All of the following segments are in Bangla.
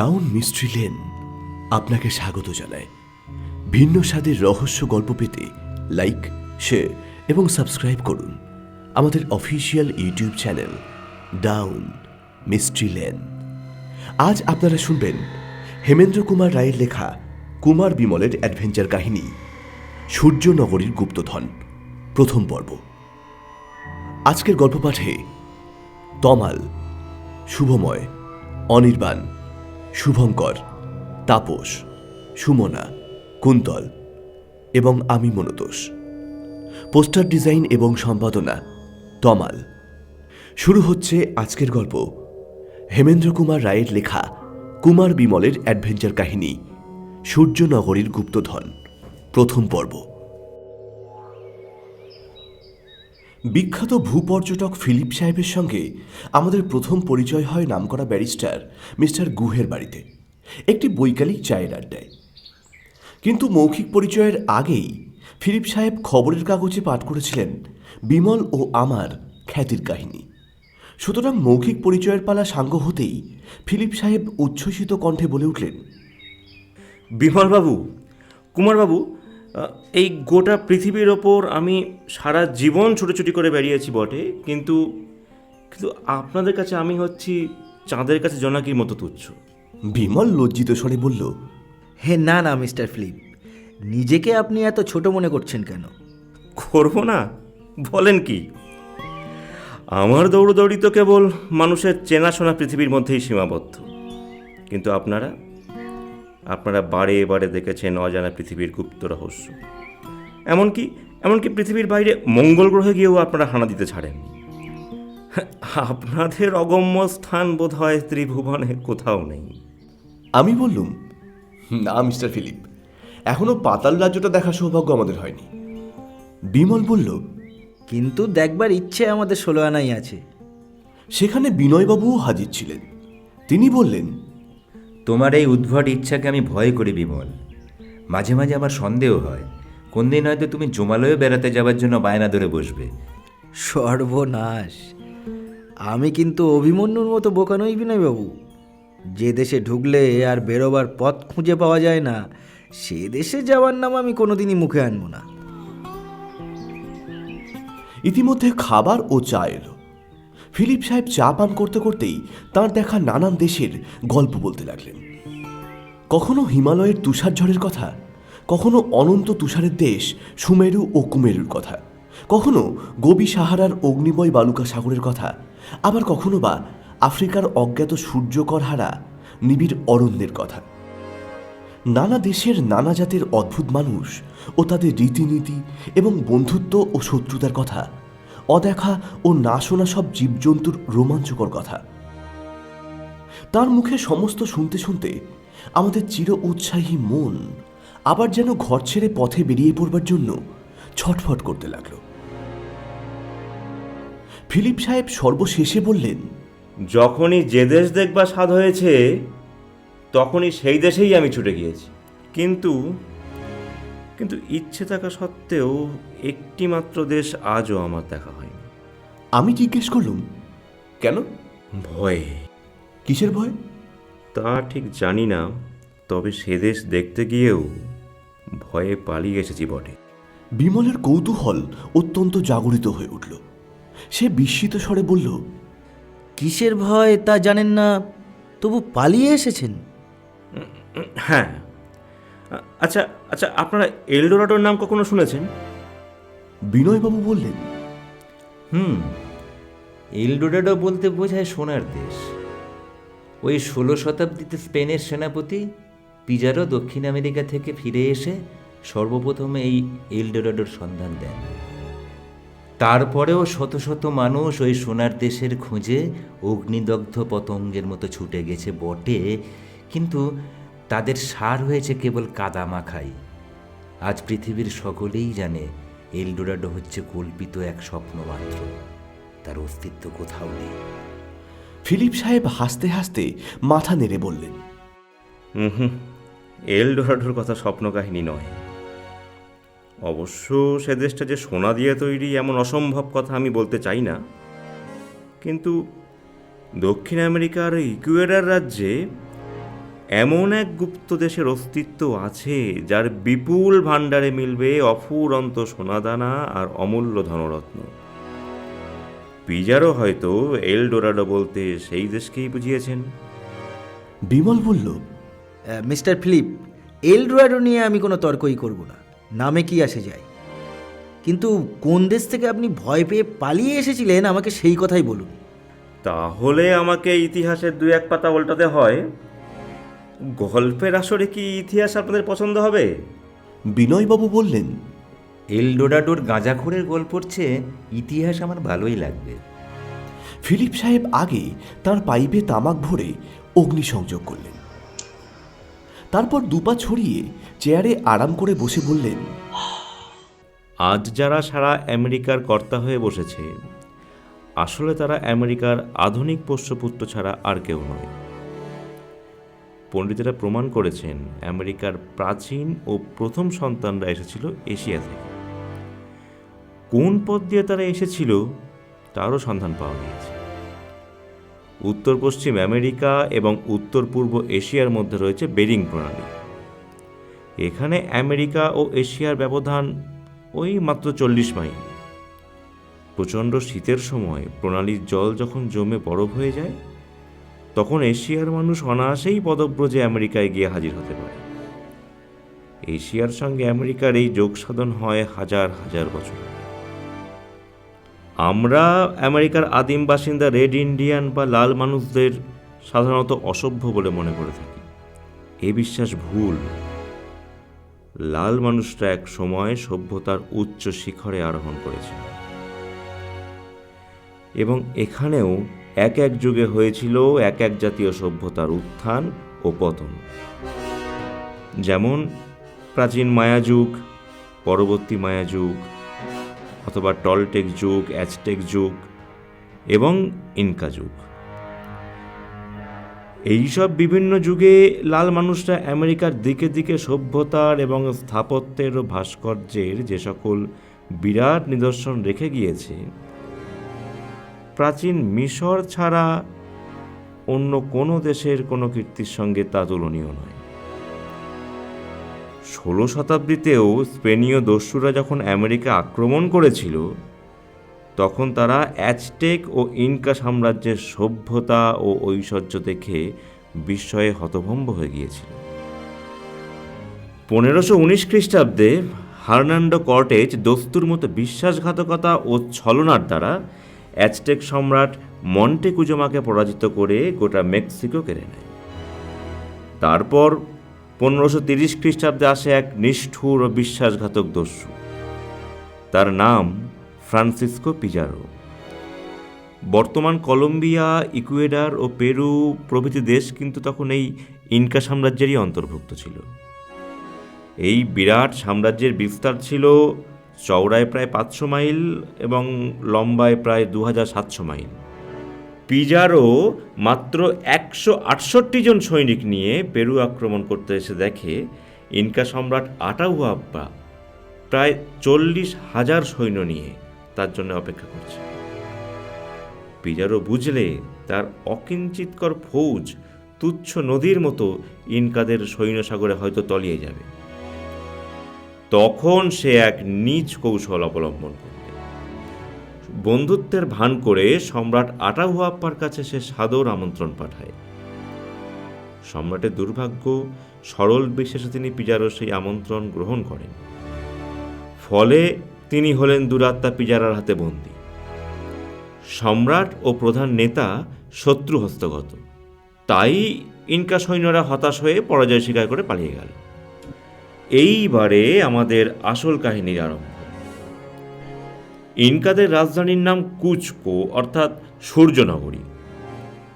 ডাউন মিস্ট্রি লেন আপনাকে স্বাগত জানায়। ভিন্ন স্বাদের রহস্য গল্প পেতে লাইক, শেয়ার এবং সাবস্ক্রাইব করুন আমাদের official YouTube channel down mystery lane. আজ আপনারা শুনবেন হেমেন্দ্র কুমার রায়ের লেখা কুমার বিমলের অ্যাডভেঞ্চার কাহিনী সূর্যনগরীর গুপ্তধন, প্রথম পর্ব। আজকের গল্প পাঠে তমাল, শুভময়, অনির্বাণ, শুভঙ্কর, তাপস, সুমনা, কুন্তল এবং আমি মনোতোষ। পোস্টার ডিজাইন এবং সম্পাদনা তমাল। শুরু হচ্ছে আজকের গল্প হেমেন্দ্র কুমার রায়ের লেখা কুমার বিমলের অ্যাডভেঞ্চার কাহিনী সূর্যনগরীর গুপ্তধন, প্রথম পর্ব। বিখ্যাত ভূপর্যটক ফিলিপ সাহেবের সঙ্গে আমাদের প্রথম পরিচয় হয় নামকরা ব্যারিস্টার মিস্টার গুহের বাড়িতে একটি বৈকালিক চায়ের আড্ডায়। কিন্তু মৌখিক পরিচয়ের আগেই ফিলিপ সাহেব খবরের কাগজে পাঠ করেছিলেন বিমল ও আমার খ্যাতির কাহিনী। সুতরাং মৌখিক পরিচয়ের পালা সাঙ্গ হতেই ফিলিপ সাহেব উচ্ছ্বসিত কণ্ঠে বলে উঠলেন, বিমলবাবু, কুমারবাবু, এই গোটা পৃথিবীর ওপর আমি সারা জীবন ছুটোছুটি করে বেরিয়েছি বটে, কিন্তু কিন্তু আপনাদের কাছে আমি হচ্ছি চাঁদের কাছে জোনাকির মতো তুচ্ছ। বিমল লজ্জিত স্বরে বলল, হে না না মিস্টার ফিলিপ, নিজেকে আপনি এত ছোট মনে করছেন কেন? করবো না বলেন কি? আমার দৌড়দৌড়ি তো কেবল মানুষের চেনাশোনা পৃথিবীর মধ্যেই সীমাবদ্ধ, কিন্তু আপনারা বারে বারে দেখেছেন অজানা পৃথিবীর গুপ্ত রহস্য। এমনকি পৃথিবীর বাইরে মঙ্গল গ্রহে গিয়েও আপনারা হানা দিতে ছাড়েন। আপনাদের অগম্য স্থান বোধ হয় ত্রিভুবনে কোথাও নেই। আমি বললুম, না মিস্টার ফিলিপ, এখনো পাতাল রাজ্যটা দেখার সৌভাগ্য আমাদের হয়নি। বিমল বলল, কিন্তু দেখবার ইচ্ছে আমাদের 16 আনাই আছে। সেখানে বিনয়বাবুও হাজির ছিলেন। তিনি বললেন, তোমার এই উদ্ভট ইচ্ছাকে আমি ভয় করি বিমল। মাঝে মাঝে আমার সন্দেহ হয় কোন দিন হয়তো তুমি জমালয়ে বেড়াতে যাওয়ার জন্য বায়না ধরে বসবে। সর্বনাশ! আমি কিন্তু অভিমন্যুর মতো বোকা নই বিনয়বাবু। যে দেশে ঢুকলে আর বেরোবার পথ খুঁজে পাওয়া যায় না, সে দেশে যাওয়ার নাম আমি কোনোদিনই মুখে আনবো না। ইতিমধ্যে খাবার ও চা এলো। ফিলিপ সাহেব চা পান করতে করতেই তাঁর দেখা নানান দেশের গল্প বলতে লাগলেন। কখনো হিমালয়ের তুষারঝড়ের কথা, কখনো অনন্ত তুষারের দেশ সুমেরু ও কুমেরুর কথা, কখনো গোবি সাহারার অগ্নিময় বালুকা সাগরের কথা, আবার কখনো বা আফ্রিকার অজ্ঞাত সূর্যকরহারা নিবিড় অরণ্যের কথা। নানা দেশের নানা জাতের অদ্ভুত মানুষ ও তাদের রীতিনীতি এবং বন্ধুত্ব ও শত্রুতার কথা, অদেখা ও না শোনা সব জীবজন্তুর রোমাঞ্চকর কথা। তার মুখে সমস্ত শুনতে শুনতে আমাদের চির উৎসাহী মন আবার যেন ঘর ছেড়ে পথে বেরিয়ে পড়বার জন্য ছটফট করতে লাগলো। ফিলিপ সাহেব সর্বশেষে বললেন, যখনই যে দেশ দেখবার স্বাদ হয়েছে তখনই সেই দেশেই আমি ছুটে গিয়েছি, কিন্তু ইচ্ছে থাকা সত্ত্বেও একটি মাত্র দেশ আজও আমার দেখা হয়নি। আমি জিজ্ঞেস করলুম, কেন? ভয়ে। কিসের ভয়? তা ঠিক জানি না, তবে সে দেশ দেখতে গিয়েও ভয়ে পালিয়ে এসেছি বটে। বিমলের কৌতূহল অত্যন্ত জাগরিত হয়ে উঠল। সে বিস্মিত স্বরে বলল, কিসের ভয় তা জানেন না, তবু পালিয়ে এসেছেন? হ্যাঁ, আচ্ছা, আপনারা এলডোরাডোর নাম কখনো শুনেছেন? বিনয়বাবু বললেন, এলডোরাডো বলতে বোঝায় সোনার দেশ। ওই 16 শতাব্দীতে স্পেনের সেনাপতি পিজারো দক্ষিণ আমেরিকা থেকে ফিরে এসে সর্বপ্রথমে এই এলডোরাডোর সন্ধান দেন। তারপরেও শত শত মানুষ ওই সোনার দেশের খোঁজে অগ্নিদগ্ধ পতঙ্গের মতো ছুটে গেছে বটে, কিন্তু তাদের সার হয়েছে কেবল কাদামাখাই। আজ পৃথিবীর সকলেই জানে এলডোরাডো হচ্ছে কল্পিত এক স্বপ্ন মাত্র, তার অস্তিত্ব কোথাও নেই। ফিলিপ সাহেব হাসতে হাসতে মাথা নেড়ে বললেন, এলডোরাডোর কথা স্বপ্ন কাহিনী নয়। অবশ্য সে দেশটা যে সোনা দিয়ে তৈরি এমন অসম্ভব কথা আমি বলতে চাই না, কিন্তু দক্ষিণ আমেরিকার ইকুয়েডর রাজ্যে এমন এক গুপ্ত দেশের অস্তিত্ব আছে যার বিপুল ভাণ্ডারে মিলবে অফুরন্ত সোনাদানা আর অমূল্য ধনরত্ন। পিজারো হয়তো এল ডোরাডো বলতে সেই দেশকেই বুঝিয়েছেন। বিমল বলল, মিস্টার ফিলিপ, এলডোরাডো নিয়ে আমি কোনো তর্কই করব না, নামে কি আসে যায়। কিন্তু কোন দেশ থেকে আপনি ভয় পেয়ে পালিয়ে এসেছিলেন আমাকে সেই কথাই বলুন। তাহলে আমাকে ইতিহাসের দু এক পাতা উল্টাতে হয়। গল্পের আসরে কি ইতিহাস আপনাদের পছন্দ হবে? বিনয়বাবু বললেন। এলডোরাডোর গাঁজাখোরের গল্পর চেয়ে ইতিহাস আমার ভালোই লাগবে। ফিলিপ সাহেব আগে তার পাইপে তামাক ভরে অগ্নিসংযোগ করলেন। তারপর দুপা ছড়িয়ে চেয়ারে আরাম করে বসে বললেন, আজ যারা সারা আমেরিকার কর্তা হয়ে বসেছে, আসলে তারা আমেরিকার আধুনিক পোষ্যপুত্র ছাড়া আর কেউ নয়। পণ্ডিতেরা প্রমাণ করেছেন আমেরিকার প্রাচীন ও প্রথম সন্তানরা এসেছিল এশিয়া থেকে। কোন পথ দিয়ে তারা এসেছিল তারও সন্ধান পাওয়া গিয়েছে। উত্তর পশ্চিম আমেরিকা এবং উত্তর পূর্ব এশিয়ার মধ্যে রয়েছে বেরিং প্রণালী। এখানে আমেরিকা ও এশিয়ার ব্যবধান ওই মাত্র 40 মাইল। প্রচণ্ড শীতের সময় প্রণালীর জল যখন জমে বরফ হয়ে যায়, তখন এশিয়ার মানুষ অনায়াসেই পদব্রজে আমেরিকায় গিয়ে হাজির হতে পারে। এশিয়ার সঙ্গে আমেরিকার এই যোগসাধন হয় হাজার হাজার বছর আগে। আমরা আমেরিকার আদিম বাসিন্দা রেড ইন্ডিয়ান বা লাল মানুষদের সাধারণত অসভ্য বলে মনে করে থাকি। এই বিশ্বাস ভুল। লাল মানুষরা এক সময় সভ্যতার উচ্চ শিখরে আরোহণ করেছিল এবং এখানেও এক এক যুগে হয়েছিল এক এক জাতীয় সভ্যতার উত্থান ও পতন। যেমন প্রাচীন মায়া যুগ, পরবর্তী মায়া যুগ, অথবা টলটেক যুগ, অ্যাজটেক যুগ এবং ইনকা যুগ। এইসব বিভিন্ন যুগে লাল মানুষরা আমেরিকার দিকে দিকে সভ্যতার এবং স্থাপত্যের ও ভাস্কর্যের যে সকল বিরাট নিদর্শন রেখে গিয়েছে, প্রাচীন মিশর ছাড়া অন্য কোনো দেশের কোনো কীর্তির সঙ্গে তা তুলনীয় নয়। 16 শতাব্দীতেও স্পেনীয় দস্যুরা যখন আমেরিকা আক্রমণ করেছিল, তখন তারা অ্যাজটেক ও ইনকা সাম্রাজ্যের সভ্যতা ও ঐশ্বর্য দেখে বিস্ময়ে হতভম্ব হয়ে গিয়েছিল। 1519 খ্রিস্টাব্দে হার্নান্ডো কর্টেজ দস্তুর মতো বিশ্বাসঘাতকতা ও ছলনার দ্বারা অ্যাজটেক সম্রাট মন্টেকুজোমাকে পরাজিত করে গোটা মেক্সিকো কেড়ে নেয়। তারপর 1530 খ্রিস্টাব্দে আসে এক নিষ্ঠুর ও বিশ্বাসঘাতক দস্যু। তার নাম ফ্রান্সিসকো পিজারো। বর্তমান কলম্বিয়া, ইকুয়েডর ও পেরু প্রভৃতি দেশ কিন্তু তখন এই ইনকা সাম্রাজ্যেরই অন্তর্ভুক্ত ছিল। এই বিরাট সাম্রাজ্যের বিস্তার ছিল চওড়ায় প্রায় 500 মাইল এবং লম্বায় প্রায় 2700 মাইল। পিজারো মাত্র 168 জন সৈনিক নিয়ে পেরু আক্রমণ করতে এসে দেখে ইনকা সম্রাট আটাহুয়াপ্পা প্রায় 40,000 সৈন্য নিয়ে তার জন্য অপেক্ষা করছে। পিজারো বুঝলে তার অকিঞ্চিতকর ফৌজ তুচ্ছ নদীর মতো ইনকাদের সৈন্যসাগরে হয়তো তলিয়ে যাবে। তখন সে এক নীচ কৌশল অবলম্বন করবে। বন্ধুত্বের ভান করে সম্রাট আটাহুয়াপ্পার কাছে সে সাদর আমন্ত্রণ পাঠায়। সম্রাটের দুর্ভাগ্য, সরল বিশ্বাসে তিনি পিজারোর সেই আমন্ত্রণ গ্রহণ করেন। ফলে তিনি হলেন দুরাত্মা পিজারার হাতে বন্দী। সম্রাট ও প্রধান নেতা শত্রু হস্তগত। তাই ইনকা সৈন্যরা হতাশ হয়ে পরাজয় স্বীকার করে পালিয়ে গেল। এইবারে আমাদের আসল কাহিনীর আরম্ভ। ইনকাদের রাজধানীর নাম কুচকো, অর্থাৎ সূর্যনগরী।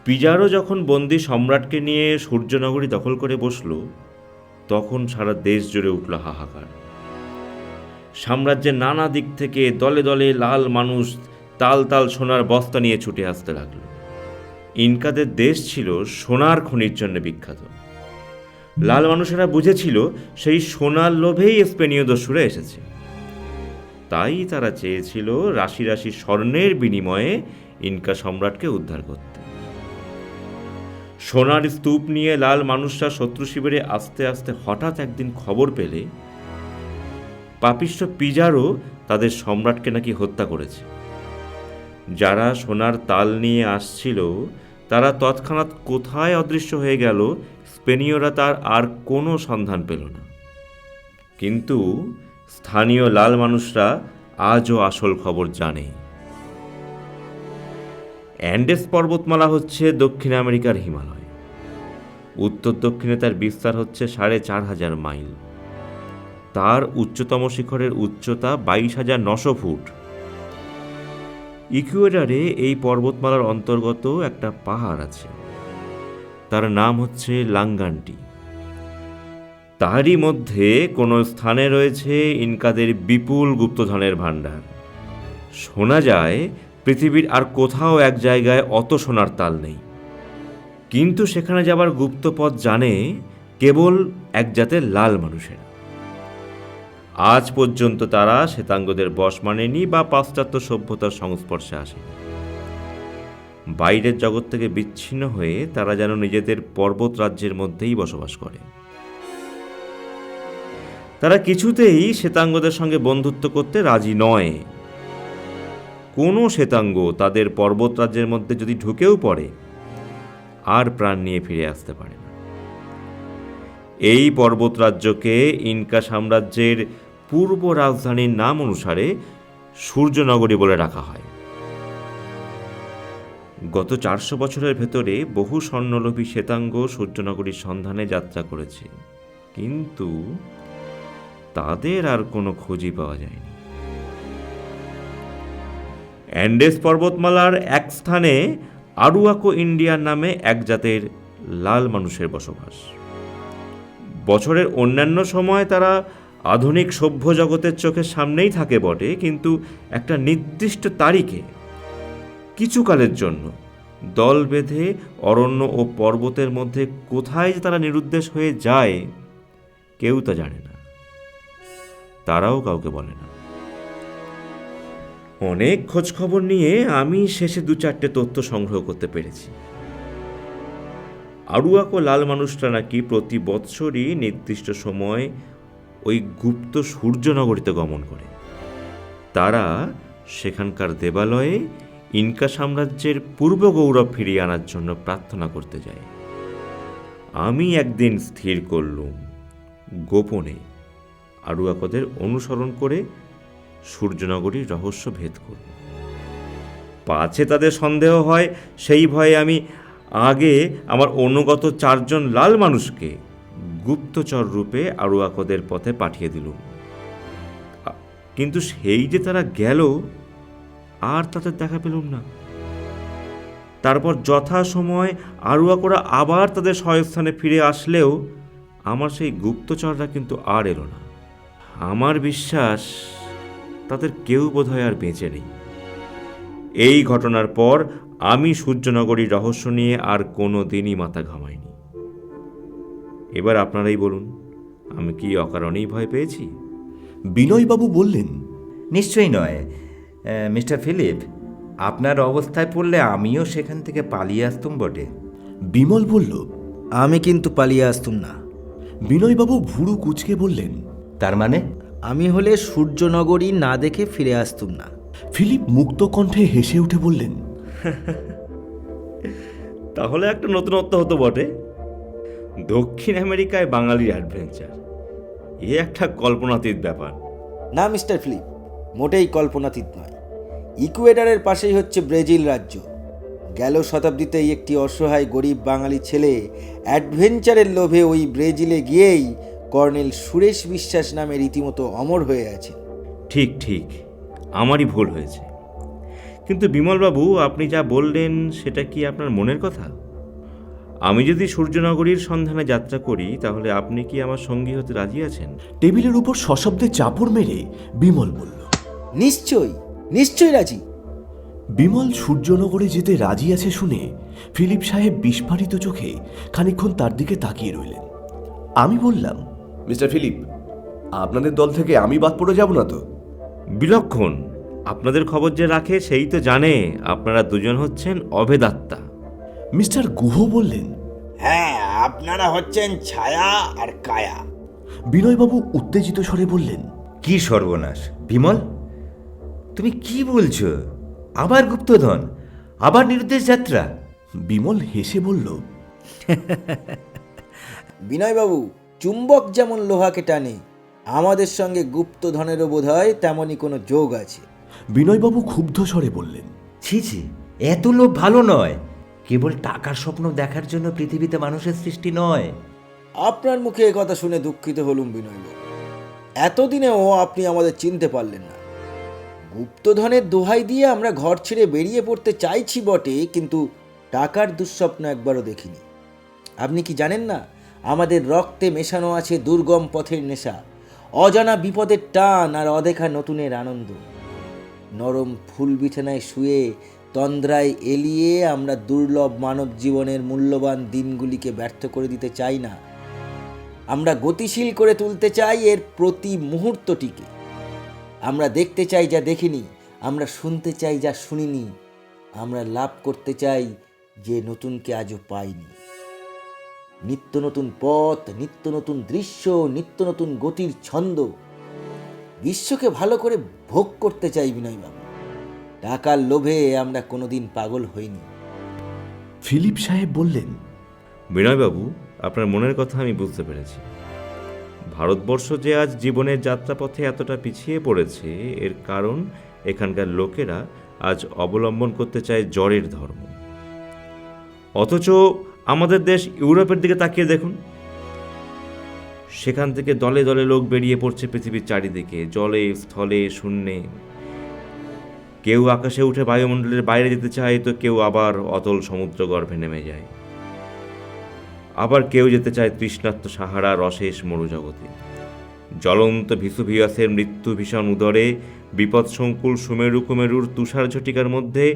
পিজারো যখন বন্দী সম্রাটকে নিয়ে সূর্যনগরী দখল করে বসল, তখন সারা দেশ জুড়ে উঠল হাহাকার। সাম্রাজ্যের নানা দিক থেকে দলে দলে লাল মানুষ তাল তাল সোনার বস্তা নিয়ে ছুটে আসতে লাগল। ইনকাদের দেশ ছিল সোনার খনির জন্য বিখ্যাত। লাল মানুষেরা বুঝেছিল সেই সোনার লোভেই স্পেনীয় দস্যুরা এসেছে। তাই তারা চেয়েছিল রাশি রাশি স্বর্ণের বিনিময়ে ইনকা সম্রাটকে উদ্ধার করতে। সোনার স্তূপ নিয়ে লাল মানুষরা শত্রু শিবিরে আস্তে আস্তে হঠাৎ একদিন খবর পেলে পাপিষ্ঠ পিজারও তাদের সম্রাটকে নাকি হত্যা করেছে। যারা সোনার তাল নিয়ে আসছিল তারা তৎক্ষণাৎ কোথায় অদৃশ্য হয়ে গেল, স্পেনীয়রা তার আর কোনো সন্ধান পেল না। কিন্তু স্থানীয় লাল মানুষরা আজও আসল খবর জানে। অ্যান্ডেস পর্বতমালা হচ্ছে দক্ষিণ আমেরিকার হিমালয়। উত্তর দক্ষিণে তার বিস্তার হচ্ছে ৪,৫০০ মাইল। তার উচ্চতম শিখরের উচ্চতা ২২,৯০০ ফুট। ইকুয়েডরে এই পর্বতমালার অন্তর্গত একটা পাহাড় আছে, তার নাম হচ্ছে লাঙ্গান্টি। তারই মধ্যে কোনো স্থানে রয়েছে ইনকাদের বিপুল গুপ্তধনের ভাণ্ডার। শোনা যায় পৃথিবীর আর কোথাও এক জায়গায় অত সোনার তাল নেই, কিন্তু সেখানে যাবার গুপ্তপথ জানে কেবল এক জাতের লাল মানুষেরা। আজ পর্যন্ত তারা শ্বেতাঙ্গদের বশ মানেনি বা পাশ্চাত্য সভ্যতার সংস্পর্শে আসেনি। বাইরের জগৎ থেকে বিচ্ছিন্ন হয়ে তারা যেন নিজেদের পর্বত রাজ্যের মধ্যেই বসবাস করে। তারা কিছুতেই শ্বেতাঙ্গদের সঙ্গে বন্ধুত্ব করতে রাজি নয়। কোনো শ্বেতাঙ্গ তাদের পর্বত রাজ্যের মধ্যে যদি ঢুকেও পড়ে, আর প্রাণ নিয়ে ফিরে আসতে পারে না। এই পর্বত রাজ্যকে ইনকা সাম্রাজ্যের পূর্ব রাজধানীর নাম অনুসারে সূর্যনগরী বলে রাখা হয়। গত ৪০০ বছরের ভেতরে বহু স্বর্ণলোভী শ্বেতাঙ্গ সূর্যনগরীর সন্ধানে যাত্রা করেছে, কিন্তু তাদের আর কোনো খোঁজই পাওয়া যায়নি। অ্যান্ডেস পর্বতমালার এক স্থানে আরুয়াকো ইন্ডিয়ান নামে এক জাতের লাল মানুষের বসবাস। বছরের অন্যান্য সময় তারা আধুনিক সভ্য জগতের চোখের সামনেই থাকে বটে, কিন্তু একটা নির্দিষ্ট তারিখে কিছুকালের জন্য দল বেঁধে অরণ্য ও পর্বতের মধ্যে কোথায় যে তারা নিরুদ্দেশ হয়ে যায় কেউ তা জানে না, তারাও কাউকে বলে না। অনেক খোঁজখবর নিয়ে আমি শেষে ২-৪টে তথ্য সংগ্রহ করতে পেরেছি। আরুয়াকো লাল মানুষরা নাকি প্রতি বৎসরই নির্দিষ্ট সময় ওই গুপ্ত সূর্যনগরীতে গমন করে। তারা সেখানকার দেবালয়ে ইনকা সাম্রাজ্যের পূর্ব গৌরব ফিরিয়ে আনার জন্য প্রার্থনা করতে যায়। আমি একদিন স্থির করলুম গোপনে আরুয়াকোদের অনুসরণ করে সূর্যনগরীর রহস্য ভেদ করব। পাছে তাদের সন্দেহ হয় সেই ভয়ে আমি আগে আমার অনুগত ৪ জন লাল মানুষকে গুপ্তচর রূপে আরুয়াকোদের পথে পাঠিয়ে দিলুম। কিন্তু সেই যে তারা গেল, আর তাদের দেখা পেলুম না। তারপর যথাসময় আরুয়াকোরা আবার তাদের স্বস্থানে ফিরে আসলেও আমার সেই গুপ্তচররা কিন্তু আর এলো না। আমার বিশ্বাস তাদের কেউ বোধহয় আর বেঁচে নেই। এই ঘটনার পর আমি সূর্যনগরীর রহস্য নিয়ে আর কোনো দিনই মাথা ঘামাইনি। এবার আপনারাই বলুন, আমি কি অকারণেই ভয় পেয়েছি? বিনয়বাবু বললেন, নিশ্চয়ই নয় মিস্টার ফিলিপ, আপনার অবস্থায় পড়লে আমিও সেখান থেকে পালিয়ে আসতুম বটে। বিমল বলল, আমি কিন্তু পালিয়ে আসতুম না। বিনয়বাবু ভুরু কুঁচকে বললেন, তার মানে? আমি হলে সূর্যনগরী না দেখে ফিরে আসতুম না। ফিলিপ মুক্ত কণ্ঠে হেসে উঠে বললেন, তাহলে একটা নতুনত্ব হতো বটে। দক্ষিণ আমেরিকায় বাঙালির অ্যাডভেঞ্চার, এ একটা কল্পনাতীত ব্যাপার। না মিস্টার ফিলিপ, মোটেই কল্পনাতীত নয়। ইকুয়েডরের পাশেই হচ্ছে ব্রাজিল রাজ্য। গেল শতাব্দীতেই একটি অসহায় গরিব বাঙালি ছেলে অ্যাডভেঞ্চারের লোভে ওই ব্রাজিলে গিয়েই কর্নেল সুরেশ বিশ্বাস নামে রীতিমতো অমর হয়ে আছে। ঠিক ঠিক, আমারই ভুল হয়েছে। কিন্তু বিমলবাবু, আপনি যা বললেন সেটা কি আপনার মনের কথা? আমি যদি সূর্যনগরীর সন্ধানে যাত্রা করি, তাহলে আপনি কি আমার সঙ্গী হতে রাজি আছেন? টেবিলের উপর সশব্দে চাপড় মেরে বিমল বলল, নিশ্চয়ই নিশ্চয়ই রাজি। বিমল সূর্যনগরে যেতে রাজি আছে শুনে ফিলিপ সাহেব বিস্ফারিত চোখে খানিকক্ষণ তার দিকে তাকিয়ে রইলেন। আমি বললাম, মিস্টার ফিলিপ, আপনাদের দল থেকে আমি বাদ পড়ে যাব না তো? বিলক্ষণ, আপনাদের খবর যে রাখে সেই তো জানে আপনারা দুজন হচ্ছেন অভেদাত্মা। মিস্টার গুহ বললেন, হ্যাঁ, আপনারা হচ্ছেন ছায়া আর কায়া। বিনয়বাবু উত্তেজিত স্বরে বললেন, কি সর্বনাশ বিমল, তুমি কি বলছো? আবার গুপ্তধন, আবার নিরুদ্দেশ যাত্রা? বিমল হেসে বলল, বিনয়বাবু, চুম্বক যেমন লোহাকে টানে, আমাদের সঙ্গে গুপ্তধনেরও বোধ হয় তেমনই কোনো যোগ আছে। বিনয়বাবু ক্ষুব্ধ স্বরে বললেন, ছি ছি, এত লোভ ভালো নয়। কেবল টাকার স্বপ্ন দেখার জন্য পৃথিবীতে মানুষের সৃষ্টি নয়। আপনার মুখে এ কথা শুনে দুঃখিত হলুম বিনয়বাবু। এতদিনেও আপনি আমাদের চিনতে পারলেন না। গুপ্তধনের দোহাই দিয়ে আমরা ঘর ছেড়ে বেরিয়ে পড়তে চাইছি বটে, কিন্তু টাকার দুঃস্বপ্ন একবারও দেখিনি। আপনি কি জানেন না, আমাদের রক্তে মেশানো আছে দুর্গম পথের নেশা, অজানা বিপদের টান আর অদেখা নতুনের আনন্দ। নরম ফুল বিছানায় শুয়ে তন্দ্রায় এলিয়ে আমরা দুর্লভ মানব জীবনের মূল্যবান দিনগুলিকে ব্যর্থ করে দিতে চাই না। আমরা গতিশীল করে তুলতে চাই এর প্রতি মুহূর্তটিকে। আমরা দেখতে চাই যা দেখিনি, আমরা শুনতে চাই যা শুনিনি, আমরা লাভ করতে চাই যে নতুনকে আজও পাইনি। নিত্য নতুন পথ, নিত্য নতুন দৃশ্য, নিত্য নতুন গতির ছন্দ। বিশ্বকে ভালো করে ভোগ করতে চাই বিনয়বাবু। টাকার লোভে আমরা কোনোদিন পাগল হইনি। ফিলিপ সাহেব বললেন, বিনয়বাবু, আপনার মনের কথা আমি বুঝতে পেরেছি। ভারতবর্ষ যে আজ জীবনের যাত্রাপথে এতটা পিছিয়ে পড়েছে, এর কারণ এখানকার লোকেরা আজ অবলম্বন করতে চায় জড়ের ধর্ম। অথচ আমাদের দেশ ইউরোপের দিকে তাকিয়ে দেখুন, সেখান থেকে দলে দলে লোক বেরিয়ে পড়ছে পৃথিবীর চারিদিকে, জলে স্থলে শূন্যে। কেউ আকাশে উঠে বায়ুমণ্ডলের বাইরে যেতে চায়, তো কেউ আবার অতল সমুদ্র গর্ভে নেমে যায়। আবার কেউ যেতে চায় তৃষ্ণার্ত সাহারার অশেষ মরুজগতে। জ্বলন্ত ভিসুভিয়াসের মৃত্যু ভীষণ উদরে, বিপদসংকুল সুমেরু কুমেরুর তুষার ঝটিকার মধ্যে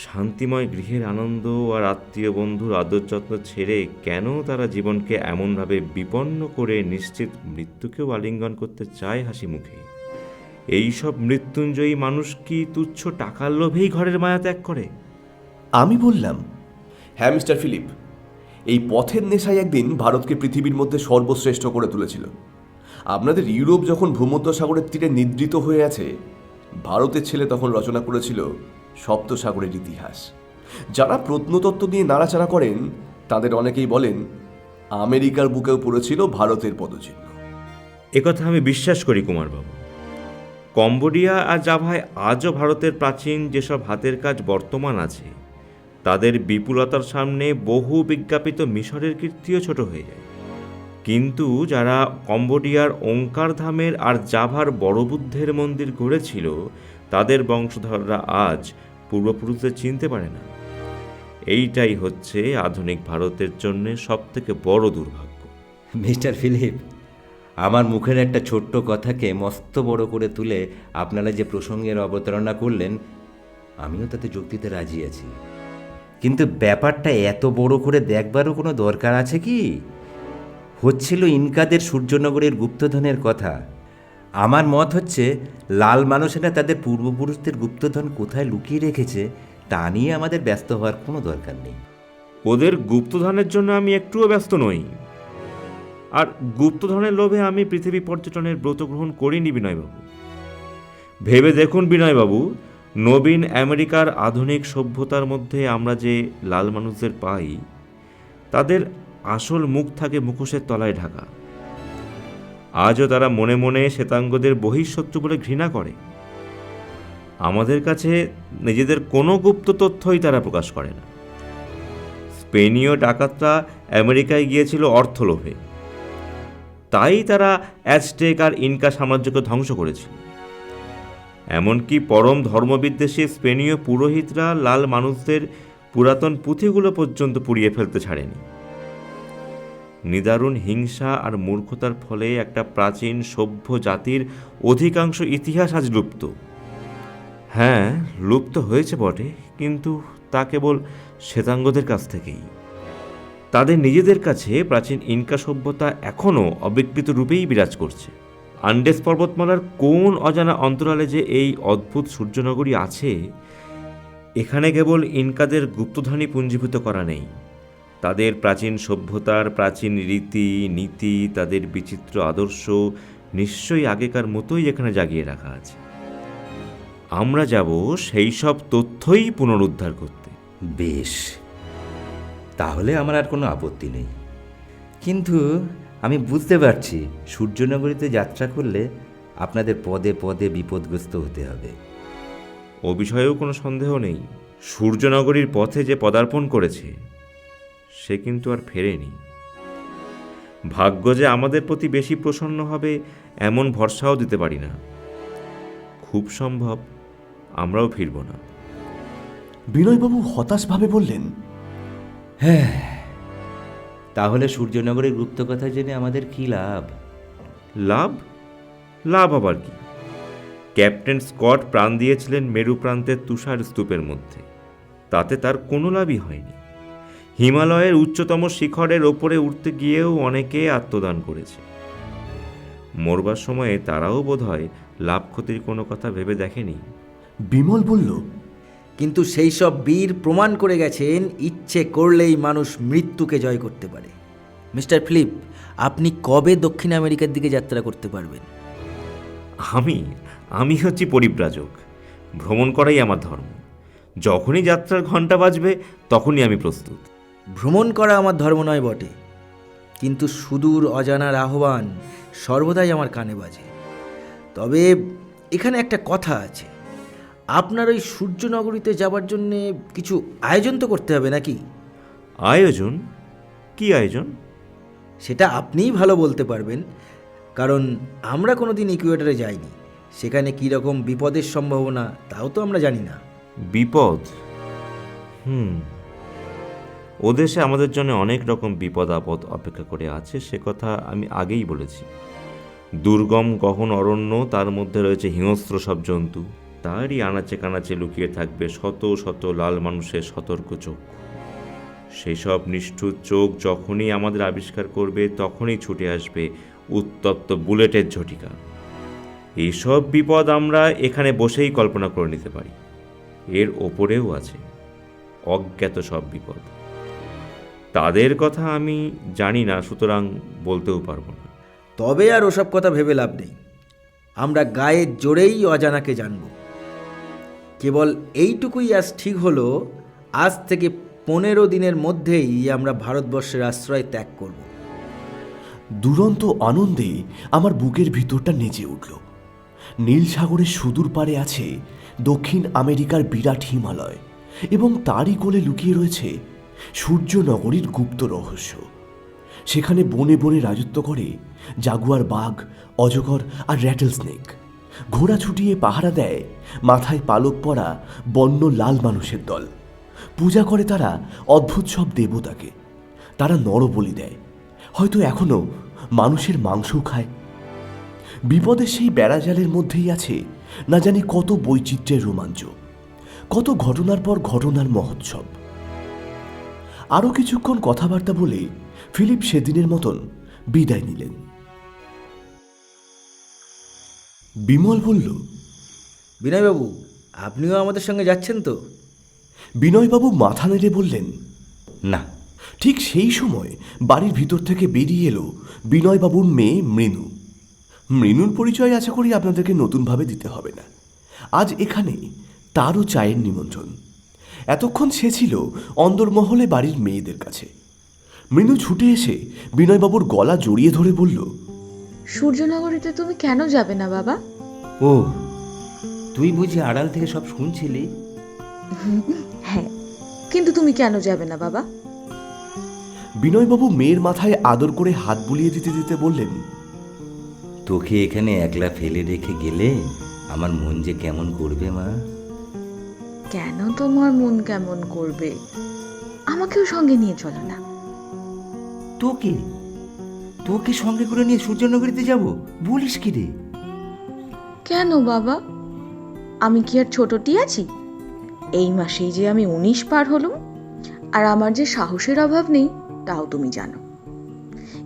শান্তিময় গৃহের আনন্দ আর আত্মীয় বন্ধুর আদর যত্ন ছেড়ে কেন তারা জীবনকে এমনভাবে বিপন্ন করে নিশ্চিত মৃত্যুকেও আলিঙ্গন করতে চায় হাসি মুখে? এইসব মৃত্যুঞ্জয়ী মানুষ কি তুচ্ছ টাকার লোভেই ঘরের মায়া ত্যাগ করে? আমি বললাম, হ্যাঁ মিস্টার ফিলিপ, এই পথের নেশাই একদিন ভারতকে পৃথিবীর মধ্যে সর্বশ্রেষ্ঠ করে তুলেছিল। আপনাদের ইউরোপ যখন ভূমধ্যসাগরের তীরে নিদ্রিত হয়ে আছে, ভারতের ছেলে তখন রচনা করেছিল সপ্তসাগরের ইতিহাস। যারা প্রত্নতত্ত্ব নিয়ে নাড়াচাড়া করেন তাদের অনেকেই বলেন আমেরিকার বুকেও পড়েছিল ভারতের পদচিহ্ন। একথা আমি বিশ্বাস করি কুমারবাবু। কম্বোডিয়া আর জাভায় আজও ভারতের প্রাচীন যেসব হাতের কাজ বর্তমান আছে, তাদের বিপুলতার সামনে বহু বিজ্ঞাপিত মিশরের কীর্তিও ছোট হয়ে যায়। কিন্তু যারা কম্বোডিয়ার ওঙ্কার ধামের আর জাভার বড় বুদ্ধের মন্দির গড়েছিল, তাদের বংশধররা আজ পূর্বপুরুষদের চিনতে পারে না। এইটাই হচ্ছে আধুনিক ভারতের জন্য সবথেকে বড় দুর্ভাগ্য। মিস্টার ফিলিপ, আমার মুখের একটা ছোট্ট কথাকে মস্ত বড় করে তুলে আপনারা যে প্রসঙ্গের অবতারণা করলেন, আমিও তাতে যোগ দিতে রাজি আছি। কিন্তু ব্যাপারটা এত বড় করে দেখবারও কোনো দরকার আছে কি? হচ্ছিল ইনকাদের সূর্যনগরের গুপ্তধনের কথা। আমার মত হচ্ছে লাল মানুষেরা তাদের পূর্বপুরুষদের গুপ্তধন কোথায় লুকিয়ে রেখেছে তা নিয়ে আমাদের ব্যস্ত হওয়ার কোনো দরকার নেই। ওদের গুপ্তধনের জন্য আমি একটুও ব্যস্ত নই। আর গুপ্তধনের লোভে আমি পৃথিবী পর্যটনের ব্রত গ্রহণ করিনি বিনয়বাবু। ভেবে দেখুন বিনয়বাবু, নবীন আমেরিকার আধুনিক সভ্যতার মধ্যে আমরা যে লাল মানুষদের পাই, তাদের আসল মুখ থাকে মুখোশের তলায় ঢাকা। আজও তারা মনে মনে শ্বেতাঙ্গদের বহিঃশত্রু বলে ঘৃণা করে। আমাদের কাছে নিজেদের কোনো গুপ্ত তথ্যই তারা প্রকাশ করে না। স্পেনীয় ডাকাতরা আমেরিকায় গিয়েছিল অর্থলোভে, তাই তারা অ্যাজটেক আর ইনকা সাম্রাজ্যকে ধ্বংস করেছিল। এমনকি পরম ধর্মবিদ্বেষী স্পেনীয় পুরোহিতরা লাল মানুষদের পুরাতন পুঁথিগুলো পর্যন্ত পুড়িয়ে ফেলতে ছাড়েনি। নিদারুণ হিংসা আর মূর্খতার ফলে একটা প্রাচীন সভ্য জাতির অধিকাংশ ইতিহাস আজ লুপ্ত। হ্যাঁ, লুপ্ত হয়েছে বটে, কিন্তু তা কেবল শ্বেতাঙ্গদের কাছ থেকেই। তাদের নিজেদের কাছে প্রাচীন ইনকা সভ্যতা এখনও অবিকৃত রূপেই বিরাজ করছে। আন্ডেস পর্বতমালার কোন অজানা অন্তরালে যে এই অদ্ভুত সূর্যনগরী আছে, এখানে কেবল ইনকাদের গুপ্তধনই পুঞ্জীভূত করা নেই, তাদের প্রাচীন সভ্যতার প্রাচীন রীতি নীতি, তাদের বিচিত্র আদর্শ নিশ্চয়ই আগেকার মতোই এখানে জাগিয়ে রাখা আছে। আমরা যাব সেই সব তথ্যই পুনরুদ্ধার করতে। বেশ, তাহলে আমার আর কোনো আপত্তি নেই। কিন্তু আমি বুঝতে পারছি সূর্যনগরীতে যাত্রা করলে আপনাদের পদে পদে বিপদগ্রস্ত হতে হবে। ও বিষয়েও কোনো সন্দেহ নেই। সূর্যনগরীর পথে যে পদার্পণ করেছে সে কিন্তু আর ফেরেনি। ভাগ্য যে আমাদের প্রতি বেশি প্রসন্ন হবে এমন ভরসাও দিতে পারি না। খুব সম্ভব আমরাও ফিরব না। বিনয়বাবু হতাশভাবে বললেন, তাহলে সূর্যনগরের গুপ্ত কথা জেনে আমাদের কি লাভ? লাভ? লাভ আবার কি? ক্যাপ্টেন স্কট প্রাণ দিয়েছিলেন মেরু প্রান্তের তুষার স্তূপের মধ্যে, তাতে তার কোনো লাভই হয়নি। হিমালয়ের উচ্চতম শিখরের ওপরে উঠতে গিয়েও অনেকে আত্মদান করেছে। মরবার সময়ে তারাও বোধহয় লাভ ক্ষতির কোনো কথা ভেবে দেখেনি। বিমল বলল, কিন্তু সেই সব বীর প্রমাণ করে গেছেন ইচ্ছে করলেই মানুষ মৃত্যুকে জয় করতে পারে। মিস্টার ফিলিপ, আপনি কবে দক্ষিণ আমেরিকার দিকে যাত্রা করতে পারবেন? আমি হচ্ছি পরিব্রাজক। ভ্রমণ করাই আমার ধর্ম। যখনই যাত্রার ঘণ্টা বাজবে তখনই আমি প্রস্তুত। ভ্রমণ করা আমার ধর্ম নয় বটে, কিন্তু সুদূর অজানার আহ্বান সর্বদাই আমার কানে বাজে। তবে এখানে একটা কথা আছে, আপনার ওই সূর্যনগরীতে যাবার জন্যে কিছু আয়োজন তো করতে হবে নাকি? আয়োজন? কি আয়োজন? সেটা আপনিই ভালো বলতে পারবেন, কারণ আমরা কোনো দিন ইকুয়েটরে যাইনি। সেখানে কী রকম বিপদের সম্ভাবনা তাও তো আমরা জানি না। বিপদ? ও দেশে আমাদের জন্য অনেক রকম বিপদ আপদ অপেক্ষা করে আছে, সে কথা আমি আগেই বলেছি। দুর্গম গহন অরণ্য, তার মধ্যে রয়েছে হিংস্র সব জন্তু, তারই আনাচে কানাচে লুকিয়ে থাকবে শত শত লাল মানুষের সতর্ক চোখ। সেই সব নিষ্ঠুর চোখ যখনই আমাদের আবিষ্কার করবে তখনই ছুটে আসবে উত্তপ্ত বুলেটের ঝটিকা। এইসব বিপদ আমরা এখানে বসেই কল্পনা করে নিতে পারি। এর ওপরেও আছে অজ্ঞাত সব বিপদ। তাদের কথা আমি জানি না, সুতরাং বলতেও পারবো না। তবে আর ওসব কথা ভেবে লাভ নেই। আমরা গায়ের জোরেই অজানাকে জানব। কেবল এইটুকুই আজ ঠিক হলো, আজ থেকে 15 দিনের মধ্যেই আমরা ভারতবর্ষের আশ্রয় ত্যাগ করব। দুরন্ত আনন্দে আমার বুকের ভিতরটা নেচে উঠল। নীল সাগরের সুদূর পারে আছে দক্ষিণ আমেরিকার বিরাট হিমালয়, এবং তারই কোলে লুকিয়ে রয়েছে সূর্যনগরীর গুপ্ত রহস্য। সেখানে বনে বনে রাজত্ব করে জাগুয়ার বাঘ, অজগর আর র্যাটেল স্নেক। ঘোড়া ছুটিয়ে পাহারা দেয় মাথায় পালক পরা বন্য লাল মানুষের দল। পূজা করে তারা অদ্ভুত সব দেবতাকে। তারা নরবলি দেয়, হয়তো এখনো মানুষের মাংসও খায়। বিপদের সেই বেড়াজালের মধ্যেই আছে না জানি কত বৈচিত্র্যের রোমাঞ্চ, কত ঘটনার পর ঘটনার মহোৎসব। আরও কিছুক্ষণ কথাবার্তা বলে ফিলিপ সেদিনের মতন বিদায় নিলেন। বিমল বলল, বিনয়বাবু, আপনিও আমাদের সঙ্গে যাচ্ছেন তো? বিনয়বাবু মাথা নেড়ে বললেন, না। ঠিক সেই সময় বাড়ির ভিতর থেকে বেরিয়ে এলো বিনয়বাবুর মেয়ে মৃণু। মৃণুর পরিচয় আশা করি আপনাদেরকে নতুনভাবে দিতে হবে না। আজ এখানে তারও চায়ের নিমন্ত্রণ। এতক্ষণ সে ছিল অন্দরমহলে বাড়ির মেয়েদের কাছে। মৃণু ছুটে এসে বিনয়বাবুর গলা জড়িয়ে ধরে বলল, সূর্যনগরীতে তুমি কেন যাবে না বাবা? ও, তুই বুঝি আড়াল থেকে সব শুনছিলি? হ্যাঁ, কিন্তু তুমি কেন যাবে না বাবা? বিনয়বাবু মেয়ের মাথায় আদর করে হাত বুলিয়ে দিতে দিতে বললেন, তোকে এখানে একলা ফেলে রেখে গেলে আমার মন যে কেমন করবে মা। কেন তোমার মন কেমন করবে? আমাকেও সঙ্গে নিয়ে চলো না। তোকে তোকে সঙ্গে করে নিয়ে সূর্যনগরীতে যাব বলিস কি রে? কেন বাবা, আমি কি আর ছোটটি আছি? এই মাসেই যে আমি 19 পার হলুম, আর আমার যে সাহসের অভাব নেই তাও তুমি জানো।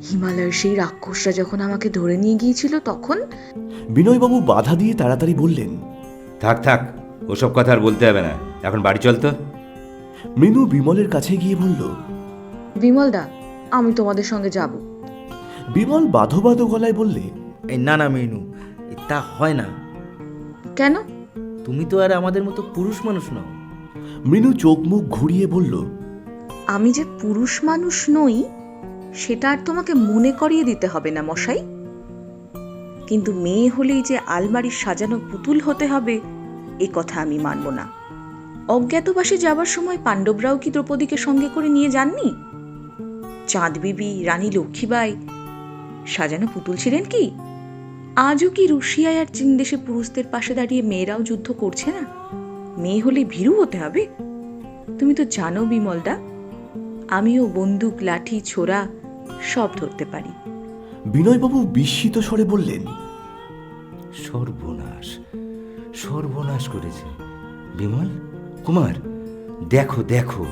হিমালয়ের সেই রাক্ষসরা যখন আমাকে ধরে নিয়ে গিয়েছিল তখন। বিনয়বাবু বাধা দিয়ে তাড়াতাড়ি বললেন, থাক থাক, ওসব কথা আর বলতে হবে না, এখন বাড়ি চল তো। মৃণু বিমলের কাছে গিয়ে বলল, বিমলদা, আমি তোমাদের সঙ্গে যাব। বিমল বাঁধো বাঁধো গলায় বললে, এই না না মিনু, তা হয় না। কেন? তুমি তো আর আমাদের মতো পুরুষ মানুষ নও। মিনু চোখ মুখ ঘুরিয়ে বলল, আমি যে পুরুষ মানুষ নই সেটা আর তোমাকে মনে করিয়ে দিতে হবে না মশাই। কিন্তু মেয়ে হলেই যে আলমারির সাজানো পুতুল হতে হবে এ কথা আমি মানব না। অজ্ঞাতবাসে যাবার সময় পাণ্ডবরাও কি দ্রৌপদীকে সঙ্গে করে নিয়ে যাননি? চাঁদ বিবি, রানী লক্ষ্মীবাই সাজানো পুতুল ছিলেন কি? আজও কি রুশিয়ায় আর চীন দেশে পুরুষদের পাশে দাঁড়িয়ে মেয়েরাও যুদ্ধ করছে না? মেয়ে হলে ভীরু হতে হবে? তুমি তো জানো বিমলদা, আমিও বন্দুক, লাঠি, ছোরা সব ধরতে পারি। বিনয়বাবু বিস্মিত স্বরে বললেন, সর্বনাশ, সর্বনাশ করেছে। বিমল কুমার, দেখো দেখো,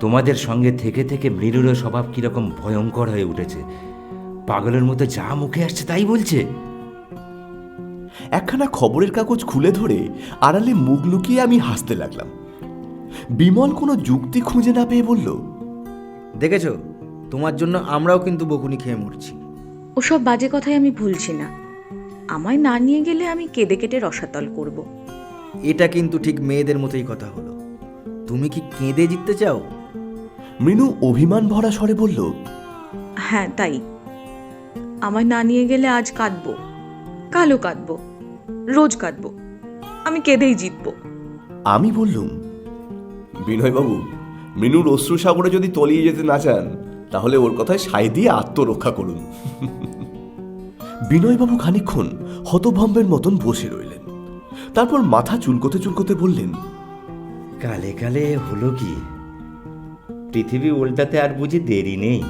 তোমাদের সঙ্গে থেকে থেকে মৃণুর স্বভাব কিরকম ভয়ঙ্কর হয়ে উঠেছে। পাগলের মতো যা মুখে আসছে তাই বলছে। একখানা খবরের কাগজ খুলে ধরে আড়ালে মুখ লুকিয়ে আমি হাসতে লাগলাম। বিমল কোনো যুক্তি খুঁজে না পেয়ে বলল, দেখেছ, তোমার জন্য আমরাও কিন্তু বকুনি খেয়ে মরছি। ওসব বাজে কথাই আমি ভুলছি না। আমায় না নিয়ে গেলে আমি কেঁদে কেটে রসাতল করব। এটা কিন্তু ঠিক মেয়েদের মতোই কথা হলো। তুমি কি কেঁদে জিততে চাও? মৃণু অভিমান ভরা স্বরে বলল, হ্যাঁ তাই। আমায় না নিয়ে গেলে আজ কাঁদবো, কালও কাঁদবো, রোজ কাঁদবো। আমি কেঁদেই জিতবো। আমি বললুম, বিনয়বাবু, মৃণুর অশ্রু সাগরে যদি তলিয়ে যেতে না চান তাহলে ওর কথায় সায় দিয়ে আত্মরক্ষা করুন। বিনয়বাবু খানিকক্ষণ হতভম্বের মতন বসে রইলেন। তারপর মাথা চুলকোতে চুলকোতে বললেন, কালে কালে হলো কি, পৃথিবী উল্টাতে আর বুঝি দেরি নেই।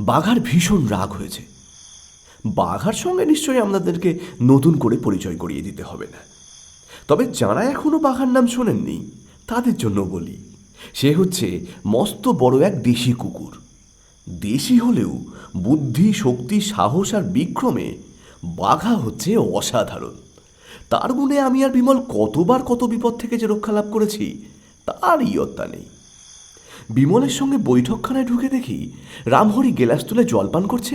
বাঘার ভীষণ রাগ হয়েছে। বাঘার সঙ্গে নিশ্চয়ই আমাদেরকে নতুন করে পরিচয় করিয়ে দিতে হবে না। তবে যারা এখনো বাঘার নাম শোনেননি তাদের জন্য বলি, সে হচ্ছে মস্ত বড় এক দেশি কুকুর। দেশি হলেও বুদ্ধি, শক্তি, সাহস আর বিক্রমে বাঘা হচ্ছে অসাধারণ। তার গুণে আমি আর বিমল কতবার কত বিপদ থেকে যে রক্ষা লাভ করেছি তার ইয়ত্তা নেই। বিমলের সঙ্গে বৈঠকখানায় ঢুকে দেখি রামহরি গেলাস তুলে জলপান করছে,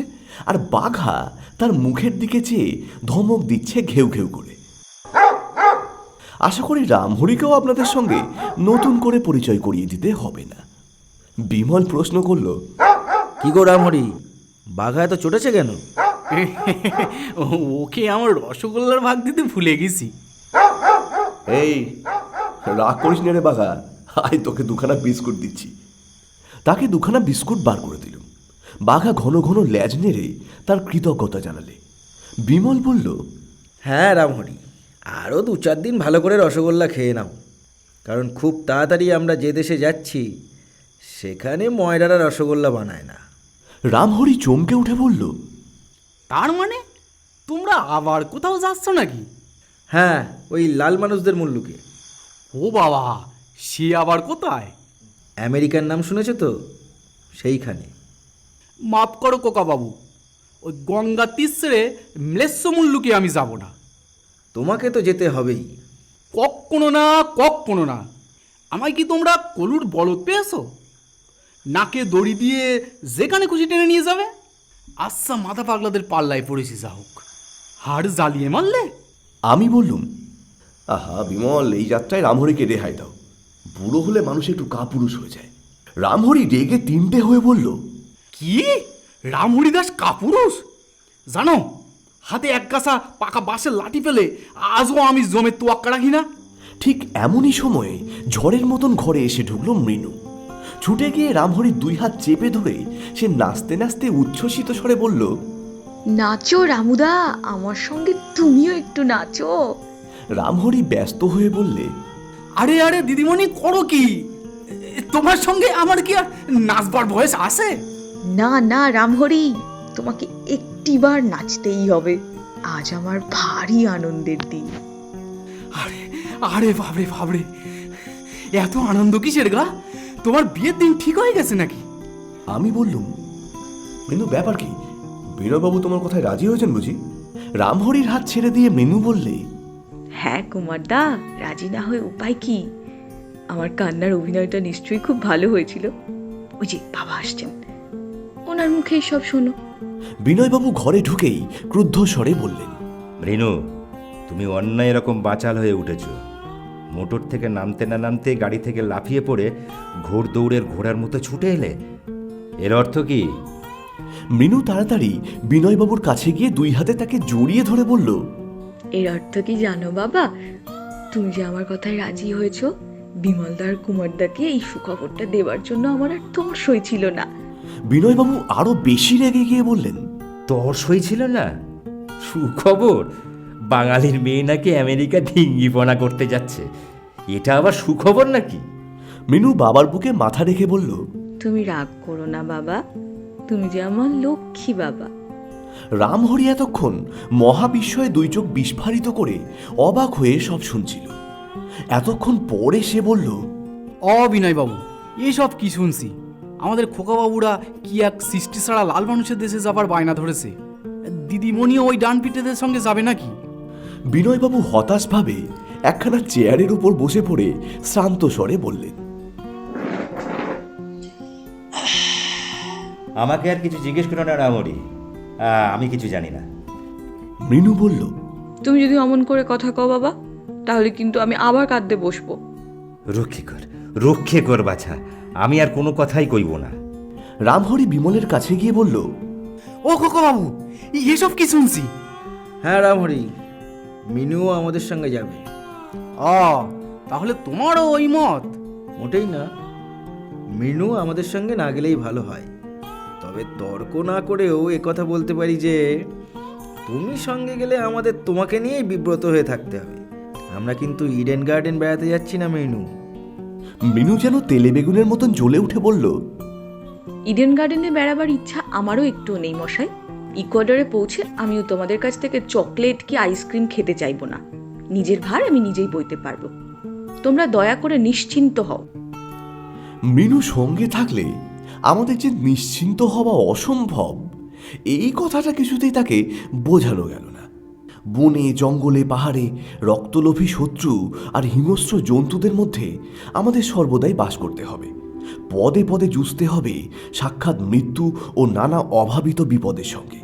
আর বাঘা তার মুখের দিকে চেয়ে ধমক দিচ্ছে ঘেউ ঘেউ করে। আশা করি রামহরিকেও আপনাদের সঙ্গে নতুন করে পরিচয় করিয়ে দিতে হবে না। বিমল প্রশ্ন করল, কি গো রামহরি, বাঘা এত চটেছে কেন? ওকে আমার রসগোল্লার ভাগ দিতে ভুলে গেছি। এই রাগ করিস নে রে বাঘা, আয় তোকে দুখানা বিস্কুট দিচ্ছি। তাকে দুখানা বিস্কুট বার করে দিলুম। বাঘা ঘন ঘন ল্যাজ নেড়ে তার কৃতজ্ঞতা জানালে। বিমল বলল, হ্যাঁ রামহরি, আরও 2-4 দিন ভালো করে রসগোল্লা খেয়ে নাও, কারণ খুব তাড়াতাড়ি আমরা যে দেশে যাচ্ছি সেখানে ময়রারা রসগোল্লা বানায় না। রামহরি চমকে উঠে বলল, তার মানে তোমরা আবার কোথাও যাচ্ছ নাকি? হ্যাঁ, ওই লাল মানুষদের মুল্লুকে। ও বাবা, সে আবার কোথায়? আমেরিকার নাম শুনেছ তো, সেইখানে। মাফ করো কোকা বাবু, ওই গঙ্গা তীরে ম্লেচ্ছ মুল্লুকে আমি যাব না। তোমাকে তো যেতে হবেই। কখনো না, কখনো না। আমায় কি তোমরা কলুর বলদ পেয়েছো? নাকে দড়ি দিয়ে যেখানে খুশি টেনে নিয়ে যাবে। আচ্ছা, মাথা পাগলাদের পাল্লায় পড়েছি, যা হোক, হাড় জ্বালিয়ে মারলে। আমি বললুম, আহা বিমল, এই যাত্রায় রামহরিকে রেহাই দাও। বুড়ো হলে মানুষ একটু কাপুরুষ হয়ে যায়। রামহরি রেগে তিনটে হয়ে বলল, কি? রামহরিদাস কাপুরুষ? জানো, হাতে এক গাছা পাকা বাঁশের লাঠি পেলে আজও আমি জমে তোয়াক্কা রাখি না। ঠিক এমনই সময়ে ঝড়ের মতন ঘরে এসে ঢুকলো মৃণু। ছুটে গিয়ে রামহরির 2 হাত চেপে ধরে সে নাচতে নাচতে উচ্ছ্বসিত স্বরে বলল, নাচো রামুদা, আমার সঙ্গে তুমিও একটু নাচো। রামহরি ব্যস্ত হয়ে বললে, আরে আরে দিদিমণি, করো কি? তোমার সঙ্গে আমার কি আর নাচবার বয়স আছে? না না রামহরি, তোমাকে একটিবার নাচতেই হবে। আজ আমার ভারী আনন্দের দিন। আরে আরে বাবরে বাবরে, এত আনন্দ কিসের গা? তোমার বিয়ের দিন ঠিক হয়ে গেছে নাকি? আমি বললুম, মৃণু ব্যাপার কি? বিনয়বাবু তোমার কথায় রাজি হয়েছেন বুঝি? রামহরির হাত ছেড়ে দিয়ে মৃণু বললে, হ্যাঁ কুমারদা, রাজি না হয়ে উপায় কি? আমার কান্নার অভিনয়টা নিশ্চয়ই খুব ভালো হয়েছিল। ওই যে বাবা আসছেন, ওনার মুখেই সব শোনো। বিনয়বাবু ঘরে ঢুকেই ক্রুদ্ধ স্বরে বললেন, রেনু, তুমি অন্যায় এরকম বাচাল হয়ে উঠেছ। মোটর থেকে নামতে না নামতে গাড়ি থেকে লাফিয়ে পড়ে ঘোড় দৌড়ের ঘোড়ার মতো ছুটে এলে। এর অর্থ কি? মৃণু তাড়াতাড়ি বিনয়বাবুর কাছে গিয়ে দুই হাতে তাকে জড়িয়ে ধরে বলল, এর অর্থ কি জানো বাবা? তুমি যে আমার কথায় রাজি হয়েছ, বিমলদার কুমারদাকে এই সুখবরটা দেওয়ার জন্য আমার আর তোমার সই ছিল না। বিনয়বাবু আরো বেশি রেগে গিয়ে বললেন, তোর সই ছিল না? সুখবর? বাঙালির মেয়ে নাকি আমেরিকা ঢিঙ্গিপনা করতে যাচ্ছে, এটা আবার সুখবর নাকি? মৃণু বাবার বুকে মাথা রেখে বলল, তুমি রাগ করো না বাবা, তুমি যে আমার লক্ষ্মী বাবা। রামহরি এতক্ষণ মহাবিস্ময়ে দুই চোখ বিস্ফারিত করে অবাক হয়ে সব শুনছিল। এতক্ষণ পরে সে বলল, বিনয়বাবু, এসব কি শুনছি? আমাদের খোকাবাবুরা কি এক সৃষ্টি ছাড়া লাল মানুষের দেশে যাবার বায়না ধরেছে। দিদিমণিও ওই ডান পিটেদের সঙ্গে যাবে নাকি? বিনয়বাবু হতাশভাবে একখানা চেয়ারের উপর বসে পড়ে শ্রান্ত স্বরে বললেন, আমাকে আর কিছু জিজ্ঞেস করো না রামরি, আমি কিছু জানি না। মৃণু বলল, তুমি যদি অমন করে কথা কও বাবা, তাহলে কিন্তু আমি আবার কাঁদতে বসবো। রক্ষে কর বাছা, আমি আর কোনো কথাই কইব না। রামহরি বিমলের কাছে গিয়ে বলল, ও খোকাবাবু, এসব কি শুনছি? হ্যাঁ রামহরি, মিনুও আমাদের সঙ্গে যাবে। তাহলে তোমারও ওই মত? মোটেই না, মিনু আমাদের সঙ্গে না গেলেই ভালো হয়। তবে তর্ক না করেও কথা বলতে পারি যে তুমি সঙ্গে গেলে আমাদের তোমাকে নিয়েই বিব্রত হয়ে থাকতে হবে। আমরা কিন্তু ইডেন গার্ডেন বেড়াতে যাচ্ছি না মিনু। মৃণু যেন তেলে বেগুনের মতন জ্বলে উঠে বলল, ইডেন গার্ডেনে বেড়াবার ইচ্ছা আমারও একটু নেই মশাই। ইকুয়াডরে পৌঁছে আমিও তোমাদের কাছ থেকে চকলেট কি আইসক্রিম খেতে চাইবো না। নিজের ভার আমি নিজেই বইতে পারবো। তোমরা দয়া করে নিশ্চিন্ত হও। মৃণু সঙ্গে থাকলে আমাদের যে নিশ্চিন্ত হওয়া অসম্ভব, এই কথাটা কিছুতেই তাকে বোঝানো গেল না। বনে জঙ্গলে পাহাড়ে রক্তলোভী শত্রু আর হিংস্র জন্তুদের মধ্যে আমাদের সর্বদাই বাস করতে হবে। পদে পদে যুঝতে হবে সাক্ষাৎ মৃত্যু ও নানা অভাবিত বিপদের সঙ্গে।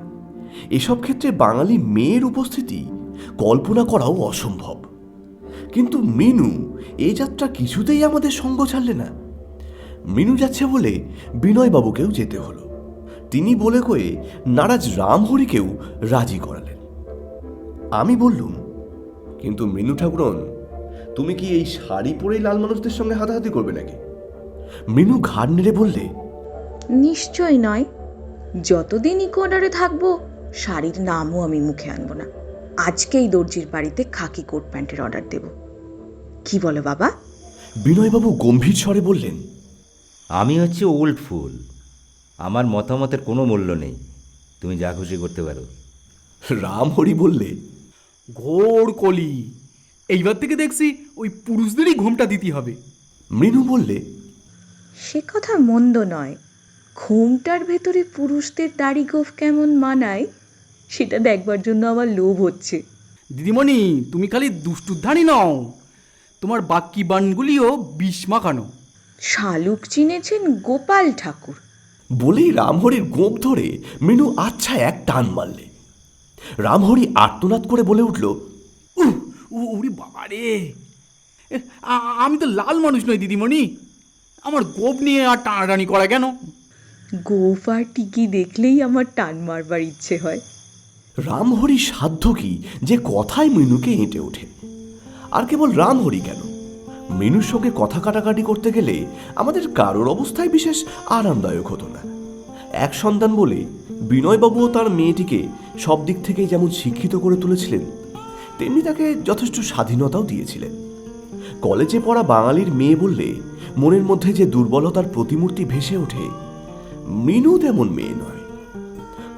এসব ক্ষেত্রে বাঙালি মেয়ের উপস্থিতি কল্পনা করাও অসম্ভব। কিন্তু মৃণু এই যাত্রা কিছুতেই আমাদের সঙ্গ ছাড়লে না। মৃণু যাচ্ছে বলে বিনয়বাবুকেও যেতে হলো। তিনি বলে কয়ে নারাজ রামহরিকেও রাজি করালেন। আমি বললুম, কিন্তু মৃণু ঠাকুরন, তুমি কি এই শাড়ি পরেই লাল মানুষদের সঙ্গে হাতাহাতি করবে নাকি? মৃণু ঘাড় নেড়ে বললে, নিশ্চয় নয়। যতদিন ইকুয়াডরে থাকবো শাড়ির নামও আমি মুখে আনবো না। আজকেই দর্জির বাড়িতে খাকি কোট প্যান্টের অর্ডার দেব। কি বলো বাবা? বিনয়বাবু গম্ভীর স্বরে বললেন, আমি হচ্ছে ওল্ড ফুল, আমার মতামতের কোনো মূল্য নেই, তুমি যা খুশি করতে পারো। রামহরি বললে, ঘোর কলি, এইবার থেকে দেখছি ওই পুরুষদেরই ঘোমটা দিতে হবে। মৃণু বললে, সে কথা মন্দ নয়। ঘোমটার ভেতরে পুরুষদের দাড়ি গোঁফ কেমন মানায় সেটা দেখবার জন্য আমার লোভ হচ্ছে। দিদিমণি, তুমি খালি দুষ্টুদ্ধারই নও, তোমার বাকি বানগুলিও বিষ মাখানো। শালুক চিনেছেন গোপাল ঠাকুর। বলেই রামহরির গোঁপ ধরে মৃণু আচ্ছা এক টান মারলে। রামহরি আর্তনাদ করে বলে উঠল, ওরে বাবা রে, আমি তো লাল মানুষ নই দিদিমণি, আমার গোপ নিয়ে আর টানাটানি করা কেন? গোঁফ আর টিকি দেখলেই আমার টান মারবার ইচ্ছে হয়। রামহরি সাধ্য কি যে কথায় মৃণুকে এঁটে ওঠে। আর কেবল রামহরি কেন, মৃণুর সঙ্গে কথা কাটাকাটি করতে গেলে আমাদের কারোর অবস্থায় বিশেষ আরামদায়ক হতো না। এক সন্তান বলে বিনয়বাবুও তার মেয়েটিকে সব দিক থেকেই যেমন শিক্ষিত করে তুলেছিলেন, তেমনি তাকে যথেষ্ট স্বাধীনতাও দিয়েছিলেন। কলেজে পড়া বাঙালির মেয়ে বললে মনের মধ্যে যে দুর্বলতার প্রতিমূর্তি ভেসে ওঠে, মৃণু তেমন মেয়ে নয়।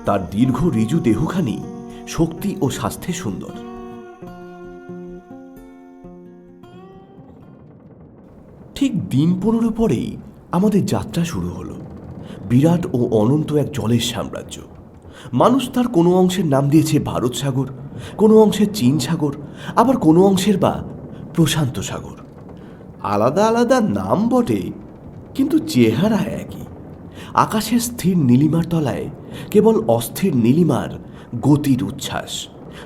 তার দীর্ঘ ঋজু দেহখানি শক্তি ও স্বাস্থ্যে সুন্দর। ঠিক দিন 15 পরেই আমাদের যাত্রা শুরু হলো। বিরাট ও অনন্ত এক জলের সাম্রাজ্য। মানুষ তার কোনো অংশের নাম দিয়েছে ভারত সাগর, কোনো অংশে চীন সাগর, আবার কোনো অংশের বা প্রশান্ত সাগর। আলাদা আলাদা নাম বটে, কিন্তু চেহারা একই। আকাশের স্থির নীলিমার তলায় কেবল অস্থির নীলিমার গতির উচ্ছ্বাস,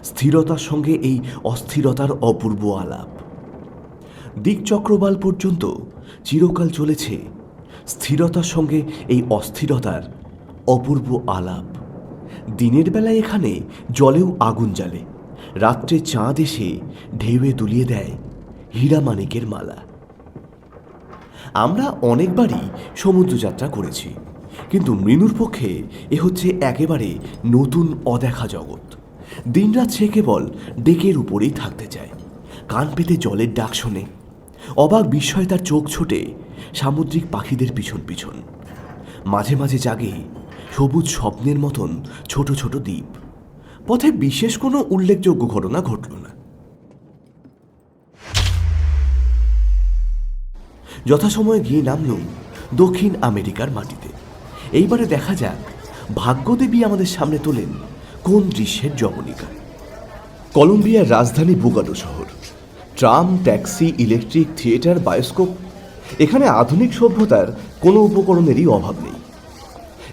স্থিরতার সঙ্গে এই অস্থিরতার অপূর্ব আলাপ। দিকচক্রবাল পর্যন্ত চিরকাল চলেছে স্থিরতার সঙ্গে এই অস্থিরতার অপূর্ব আলাপ। দিনের বেলায় এখানে জলেও আগুন জ্বালে, রাত্রে চাঁদ এসে ঢেউয়ে দুলিয়ে দেয় হীরামানিকের মালা। আমরা অনেকবারই সমুদ্রযাত্রা করেছি, কিন্তু মৃণুর পক্ষে এ হচ্ছে একেবারে নতুন অদেখা জগৎ। দিনরাত সে কেবল ডেকের উপরেই থাকতে চায়, কান পেতে জলের ডাক শোনে, অবাক বিস্ময়ে তার চোখ ছোটে সামুদ্রিক পাখিদের পিছন পিছন। মাঝে মাঝে জাগে সবুজ স্বপ্নের মতন ছোট ছোট দ্বীপ। পথে বিশেষ কোনো উল্লেখযোগ্য ঘটনা ঘটল না। যথাসময়ে গিয়ে নামলুম দক্ষিণ আমেরিকার মাটিতে। এইবারে দেখা যাক ভাগ্যদেবী আমাদের সামনে তোলেন কোন দৃশ্যের জবনিকা। কলম্বিয়ার রাজধানী বোগাটো শহর। Tram, taxi, electric, theatre, bioscope, এখানে আধুনিক সভ্যতার কোনো উপকরণেরই অভাব নেই।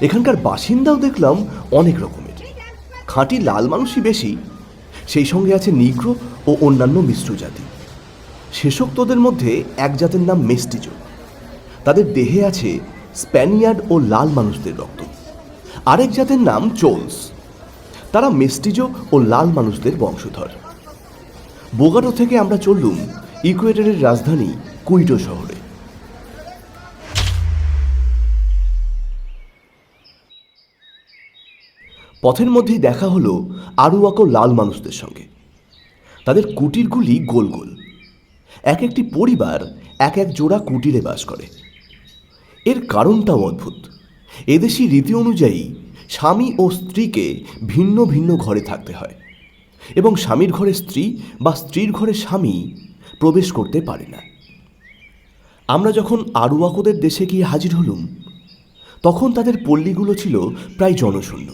এখানকার বাসিন্দাও দেখলাম অনেক রকমের। খাঁটি লাল মানুষই বেশি, সেই সঙ্গে আছে নিগ্রো ও অন্যান্য মিশ্র জাতি। শেষোক্তদের মধ্যে এক জাতের নাম মেস্টিজো। তাদের দেহে আছে স্প্যানিয়ার্ড ও লাল মানুষদের রক্ত। আরেক জাতের নাম চোলস, তারা মেস্টিজো ও লাল মানুষদের বংশধর। বোগাটো থেকে আমরা চললুম ইকুয়েডরের রাজধানী কুইটো শহরে। পথের মধ্যেই দেখা হলো আরুয়াকো লাল মানুষদের সঙ্গে। তাদের কুটিরগুলি গোল গোল। এক একটি পরিবার এক এক জোড়া কুটিরে বাস করে। এর কারণটাও অদ্ভুত। এদেশি রীতি অনুযায়ী স্বামী ও স্ত্রীকে ভিন্ন ভিন্ন ঘরে থাকতে হয়, এবং স্বামীর ঘরে স্ত্রী বা স্ত্রীর ঘরে স্বামী প্রবেশ করতে পারে না। আমরা যখন আরুয়াকোদের দেশে গিয়ে হাজির হলুম, তখন তাদের পল্লীগুলো ছিল প্রায় জনশূন্য।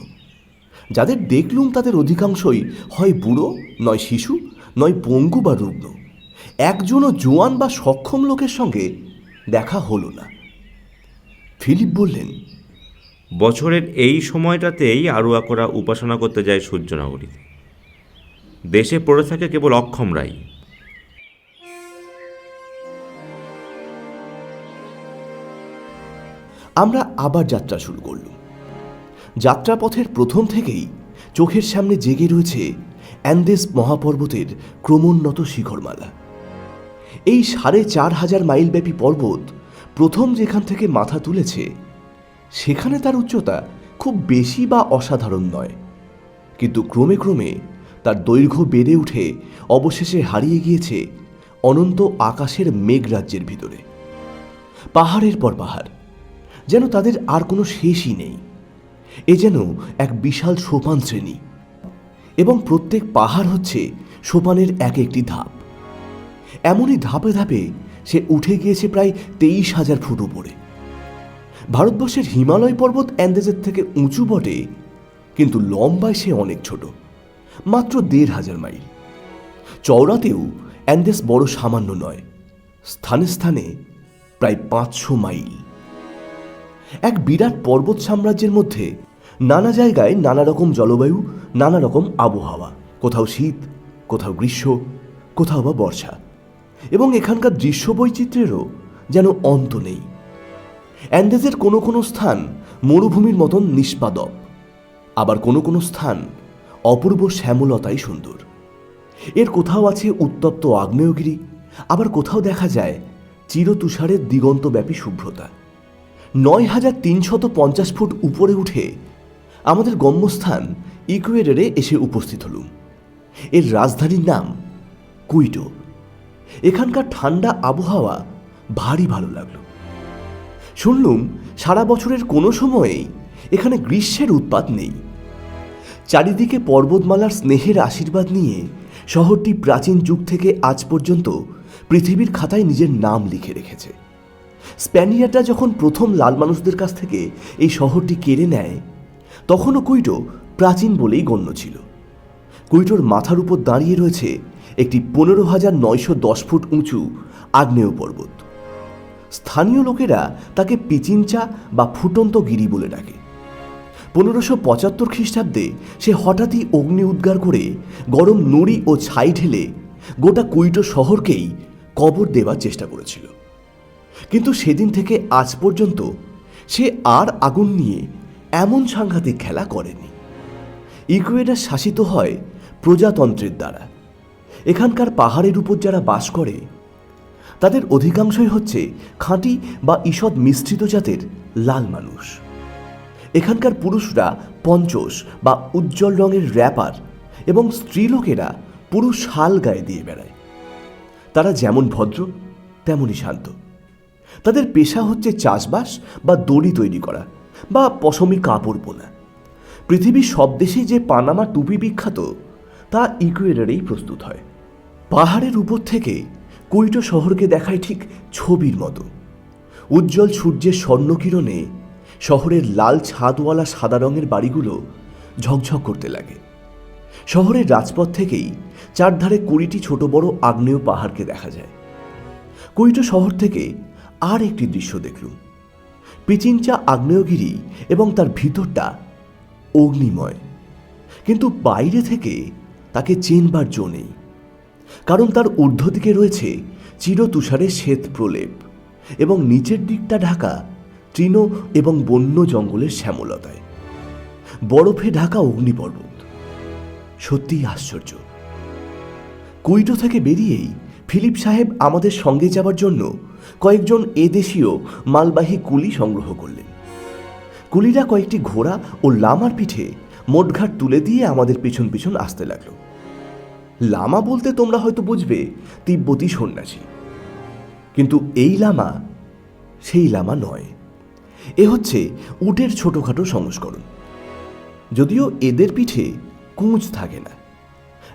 যাদের দেখলুম তাদের অধিকাংশই হয় বুড়ো, নয় শিশু, নয় পঙ্গু বা রুগ্ন। একজনও জোয়ান বা সক্ষম লোকের সঙ্গে দেখা হলো না। ফিলিপ বললেন, বছরের এই সময়টাতেই আরুয়াকোরা উপাসনা করতে যায় সূর্যনগরীতে। দেশে পড়ে থাকে কেবল অক্ষমরাই। আমরা আবার যাত্রা শুরু করলুম। যাত্রাপথের প্রথম থেকেই চোখের সামনে জেগে রয়েছে অ্যান্দেস মহাপর্বতের ক্রমোন্নত শিখরমালা। এই ৪,৫০০ মাইলব্যাপী পর্বত প্রথম যেখান থেকে মাথা তুলেছে, সেখানে তার উচ্চতা খুব বেশি বা অসাধারণ নয়, কিন্তু ক্রমে ক্রমে তার দৈর্ঘ্য বেড়ে উঠে অবশেষে হারিয়ে গিয়েছে অনন্ত আকাশের মেঘরাজ্যের ভিতরে। পাহাড়ের পর পাহাড়, যেন তাদের আর কোনো শেষই নেই। এ যেন এক বিশাল সোপান শ্রেণী, এবং প্রত্যেক পাহাড় হচ্ছে সোপানের এক একটি ধাপ। এমনই ধাপে ধাপে সে উঠে গিয়েছে প্রায় ২৩,০০০ ফুট উপরে। ভারতবর্ষের হিমালয় পর্বত অ্যান্দেজের থেকে উঁচু বটে, কিন্তু লম্বায় সে অনেক ছোট, মাত্র ১,৫০০ মাইল। চওড়াতেও অ্যান্দেস বড় সামান্য নয়, স্থানে স্থানে প্রায় ৫০০ মাইল। এক বিরাট পর্বত সাম্রাজ্যের মধ্যে নানা জায়গায় নানা রকম জলবায়ু, নানা রকম আবহাওয়া, কোথাও শীত, কোথাও গ্রীষ্ম, কোথাও বা বর্ষা, এবং এখানকার দৃশ্য বৈচিত্র্যেরও যেন অন্ত নেই। অ্যান্দেজের কোনো কোনো স্থান মরুভূমির মতন নিষ্পাদপ, আবার কোনো কোনো স্থান অপূর্ব শ্যামলতাই সুন্দর। এর কোথাও আছে উত্তপ্ত আগ্নেয়গিরি, আবার কোথাও দেখা যায় চিরতুষারের দিগন্তব্যাপী শুভ্রতা। ৯,৩৫০ ফুট উপরে উঠে আমাদের গম্যস্থান ইকুয়েডরে এসে উপস্থিত হলুম। এর রাজধানীর নাম কুইটো। এখানকার ঠান্ডা আবহাওয়া ভারী ভালো লাগলো। শুনলুম সারা বছরের কোনো সময়েই এখানে গ্রীষ্মের উৎপাত নেই। চারিদিকে পর্বতমালার স্নেহের আশীর্বাদ নিয়ে শহরটি প্রাচীন যুগ থেকে আজ পর্যন্ত পৃথিবীর খাতায় নিজের নাম লিখে রেখেছে। স্প্যানিয়ার্ডরা যখন প্রথম লাল মানুষদের কাছ থেকে এই শহরটি কেড়ে নেয়, তখনও কুইটো প্রাচীন বলেই গণ্য ছিল। কুইটোর মাথার উপর দাঁড়িয়ে রয়েছে একটি 15,910 ফুট উঁচু আগ্নেয় পর্বত। স্থানীয় লোকেরা তাকে পিচিঞ্চা বা ফুটন্ত গিরি বলে ডাকে। 1575 খ্রিস্টাব্দে সে হঠাৎই অগ্নি উদ্গার করে গরম নুড়ি ও ছাই ঢেলে গোটা কুইটো শহরকেই কবর দেওয়ার চেষ্টা করেছিল। কিন্তু সেদিন থেকে আজ পর্যন্ত সে আর আগুন নিয়ে এমন সাংঘাতিক খেলা করেনি। ইকুয়েডর শাসিত হয় প্রজাতন্ত্রের দ্বারা। এখানকার পাহাড়ের উপর যারা বাস করে তাদের অধিকাংশই হচ্ছে খাঁটি বা ঈষৎ মিশ্রিত জাতের লাল মানুষ। এখানকার পুরুষরা পঞ্চস বা উজ্জ্বল রঙের র্যাপার এবং স্ত্রীলোকেরা পুরো শাল গায়ে দিয়ে বেড়ায়। তারা যেমন ভদ্র তেমনই শান্ত। তাদের পেশা হচ্ছে চাষবাস বা দড়ি তৈরি করা বা পশমি কাপড় বোনা। পৃথিবীর সব দেশেই যে পানামা টুপি বিখ্যাত তা ইকুয়েডরেই প্রস্তুত হয়। পাহাড়ের উপর থেকে কুইটো শহরকে দেখায় ঠিক ছবির মতো। উজ্জ্বল সূর্যের স্বর্ণকিরণে শহরের লাল ছাদওয়ালা সাদা রঙের বাড়িগুলো ঝকঝক করতে লাগে। শহরের রাজপথ থেকেই চারধারে 20টি ছোট বড় আগ্নেয় পাহাড়কে দেখা যায়। কুইটো শহর থেকে আর একটি দৃশ্য দেখলুম। পিচিঞ্চা আগ্নেয়গিরি এবং তার ভিতরটা অগ্নিময়, কিন্তু বাইরে থেকে তাকে চেনবার জো নেই, কারণ তার ঊর্ধ্ব দিকে রয়েছে চিরতুষারের শ্বেত প্রলেপ এবং নিচের দিকটা ঢাকা তৃণ এবং বন্য জঙ্গলের শ্যামলতায়। বরফে ঢাকা অগ্নিপর্বত সত্যিই আশ্চর্য। কুইটো থেকে বেরিয়েই ফিলিপ সাহেব আমাদের সঙ্গে যাবার জন্য কয়েকজন এদেশীয় মালবাহী কুলি সংগ্রহ করলেন। কুলিরা কয়েকটি ঘোড়া ও লামার পিঠে মোটঘাট তুলে দিয়ে আমাদের পিছন পিছন আসতে লাগলো। লামা বলতে তোমরা হয়তো বুঝবে তিব্বতী সন্ন্যাসী, কিন্তু এই লামা সেই লামা নয়। এ হচ্ছে উটের ছোটখাটো সংস্করণ, যদিও এদের পিঠে কুঁচ থাকে না।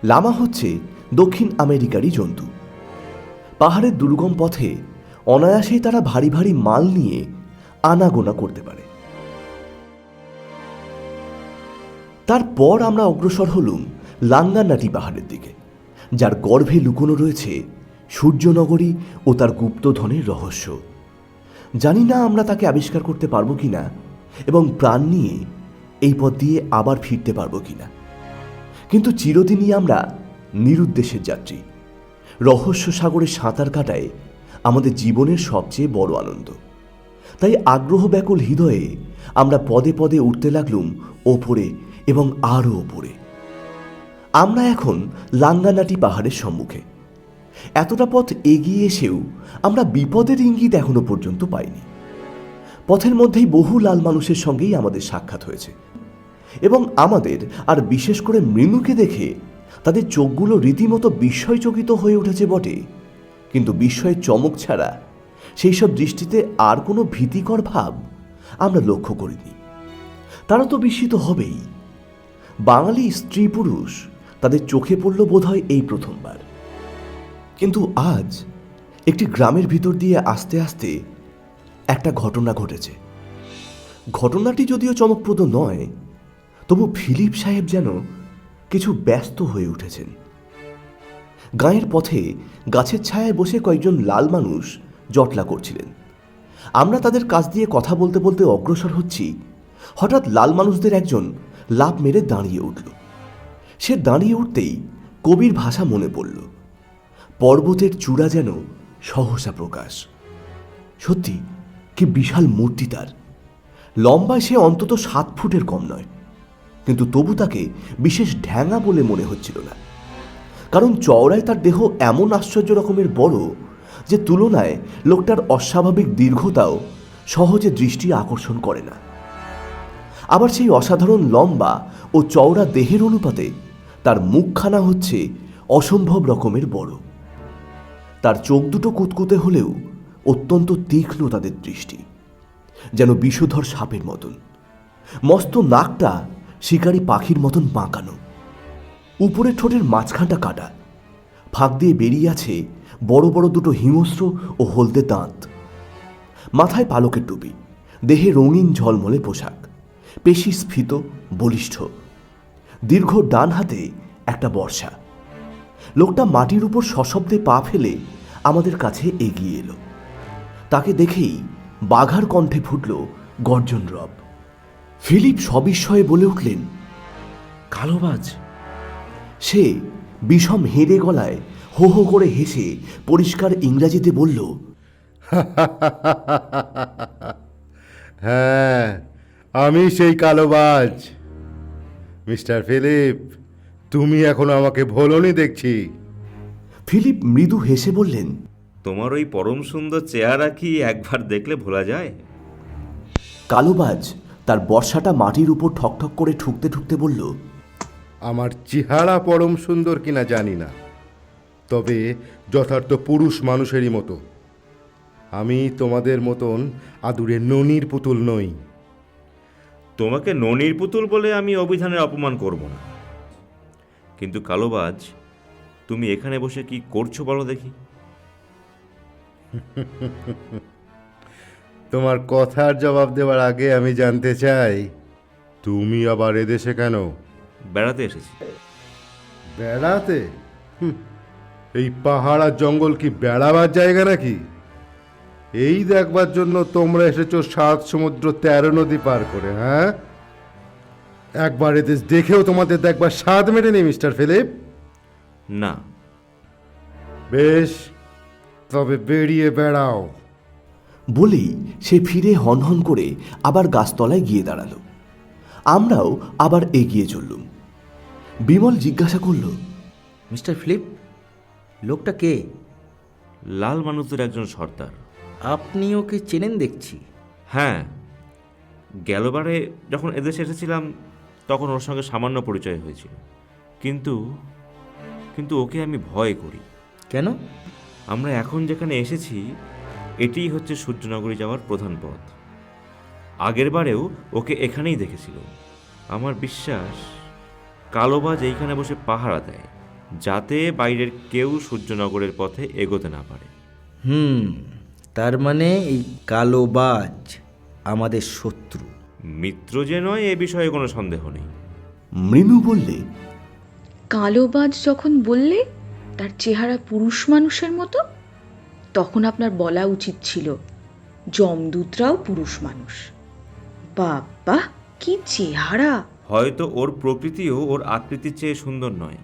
লামা হচ্ছে দক্ষিণ আমেরিকারই জন্তু। পাহাড়ের দুর্গম পথে অনায়াসেই তারা ভারী ভারী মাল নিয়ে আনাগোনা করতে পারে। তারপর আমরা অগ্রসর হলুম লাঙ্গানাটি পাহাড়ের দিকে, যার গর্ভে লুকোনো রয়েছে সূর্যনগরী ও তার গুপ্তধনের রহস্য। জানি না আমরা তাকে আবিষ্কার করতে পারবো কিনা এবং প্রাণ নিয়ে এই পথ দিয়ে আবার ফিরতে পারবো কিনা, কিন্তু চিরদিনই আমরা নিরুদ্দেশের যাত্রী। রহস্য সাগরে সাঁতার কাটায় আমাদের জীবনের সবচেয়ে বড় আনন্দ। তাই আগ্রহ ব্যাকুল হৃদয়ে আমরা পদে পদে উঠতে লাগলুম ওপরে এবং আরও ওপরে। আমরা এখন লাঙ্গানাটি পাহাড়ের সম্মুখে। এতটা পথ এগিয়ে এসেও আমরা বিপদের ইঙ্গিত এখনো পর্যন্ত পাইনি। পথের মধ্যেই বহু লাল মানুষের সঙ্গেই আমাদের সাক্ষাৎ হয়েছে এবং আমাদের আর বিশেষ করে মৃণুকে দেখে তাদের চোখগুলো রীতিমতো বিস্ময়চকিত হয়ে উঠেছে বটে, কিন্তু বিস্ময়ের চমক ছাড়া সেই সব দৃষ্টিতে আর কোনো ভীতিকর ভাব আমরা লক্ষ্য করিনি। তারা তো বিস্মিত হবেই। বাঙালি স্ত্রী পুরুষ তাদের চোখে পড়ল বোধহয় এই প্রথমবার। কিন্তু আজ একটি গ্রামের ভিতর দিয়ে আস্তে আস্তে একটা ঘটনা ঘটেছে। ঘটনাটি যদিও চমকপ্রদ নয়, তবু ফিলিপ সাহেব যেন কিছু ব্যস্ত হয়ে উঠেছেন। গাঁয়ের পথে গাছের ছায়ায় বসে কয়েকজন লাল মানুষ জটলা করছিলেন। আমরা তাদের কাছ দিয়ে কথা বলতে বলতে অগ্রসর হচ্ছি। হঠাৎ লাল মানুষদের একজন লাফ মেরে দাঁড়িয়ে উঠল। সে দাঁড়িয়ে উঠতেই কবির ভাষা মনে পড়ল। পর্বতের চূড়া যেন সহসা প্রকাশ। সত্যি কি বিশাল মূর্তি তার। লম্বায় সে অন্তত 7 ফুটের কম নয়, কিন্তু তবু তাকে বিশেষ ঢ্যাঙা বলে মনে হচ্ছিল না, কারণ চওড়ায় তার দেহ এমন আশ্চর্য রকমের বড় যে তুলনায় লোকটার অস্বাভাবিক দীর্ঘতাও সহজে দৃষ্টি আকর্ষণ করে না। আবার সেই অসাধারণ লম্বা ও চওড়া দেহের অনুপাতে তার মুখখানা হচ্ছে অসম্ভব রকমের বড়। তার চোখ দুটো কুতকুতে হলেও অত্যন্ত তীক্ষ্ণ তাদের দৃষ্টি, যেন বিষধর সাপের মতন। মস্ত নাকটা শিকারী পাখির মতন বাঁকানো। উপরের ঠোঁটের মাঝখানটা কাটা, ফাঁক দিয়ে বেরিয়ে আছে বড় বড় দুটো হিংস্র ও হলদে দাঁত। মাথায় পালকের টুপি, দেহে রঙিন ঝলমলে পোশাক, পেশি স্ফীত বলিষ্ঠ। দীর্ঘ ডান হাতে একটা বর্ষা। লোকটা মাটির উপর সশব্দে পা ফেলে আমাদের কাছে এগিয়ে এলো। তাকে দেখেই বাঘার কণ্ঠে ফুটল গর্জন রব। ফিলিপ সবিস্ময়ে বলে উঠলেন, কালোবাজ। সে বিষম হেঁড়ে গলায় হো হো করে হেসে পরিষ্কার ইংরাজিতে বলল, হ্যাঁ, আমি সেই কালোবাজ। মিস্টার ফিলিপ, তুমি এখনো আমাকে ভোলনি দেখছি। ফিলিপ মৃদু হেসে বললেন, তোমার ওই পরম সুন্দর চেহারা কি একবার দেখলে ভোলা যায়? কালোবাজ তার বর্ষাটা মাটির উপর ঠকঠক করে ঠুকতে ঠুকতে বলল, আমার চেহারা পরম সুন্দর কিনা জানি না, তবে যথার্থ পুরুষ মানুষেরই মতো। আমি তোমাদের মতন আদুরে ননির পুতুল নই। তোমাকে ননির পুতুল বলে আমি অভিধানের অপমান করব না, কিন্তু কালোবাজ, তুমি এখানে বসে কি করছো বলো দেখি? তোমার কথার জবাব দেওয়ার আগে আমি জানতে চাই, তুমি আবার এদেশে কেন? বেড়াতে এসেছি। বেড়াতে? এই পাহাড় আর জঙ্গল কি বেড়াবার জায়গা নাকি? এই দেখবার জন্য তোমরা এসেছো 7 সমুদ্র 13 নদী পার করে? হ্যাঁ, একবার এদেশ দেখেও তোমাদের দেখবার স্বাদ মেটেনি মিস্টার ফিলিপ? না। বেশ, তবে বেরিয়ে বেড়াও। বলেই সে ফিরে হনহন করে আবার গাছতলায় গিয়ে দাঁড়ালো। আমরাও আবার এগিয়ে চললুম। বিমল জিজ্ঞাসা করল, মিস্টার ফিলিপ, লোকটা কে? লাল মানুষদের একজন সর্দার। আপনি ওকে চেনেন দেখছি। হ্যাঁ, গেলবারে যখন এদেশে এসেছিলাম তখন ওর সঙ্গে সামান্য পরিচয় হয়েছিল, কিন্তু কিন্তু ওকে আমি ভয় করি। কেন? আমরা এখন যেখানে এসেছি এটিই হচ্ছে সূর্যনগরী যাওয়ার প্রধান পথ। আগের বারেও ওকে এখানেই দেখেছিল। আমার বিশ্বাস কালোবাজ এইখানে বসে পাহারা দেয়, যাতে বাইরের কেউ সূর্যনগরের পথে এগোতে না পারে। তার মানে এই কালোবাজ আমাদের শত্রু। মিত্র যে নয় এ বিষয়ে কোনো সন্দেহ নেই। মৃণু বললে, কালোবাজ যখন বললে তার চেহারা পুরুষ মানুষের মতো, তখন আপনার বলা উচিত ছিল যমদূতরাও পুরুষ মানুষ। বাবা, কি চেহারা! হয়তো ওর প্রকৃতিও ওর আকৃতির চেয়ে সুন্দর নয়।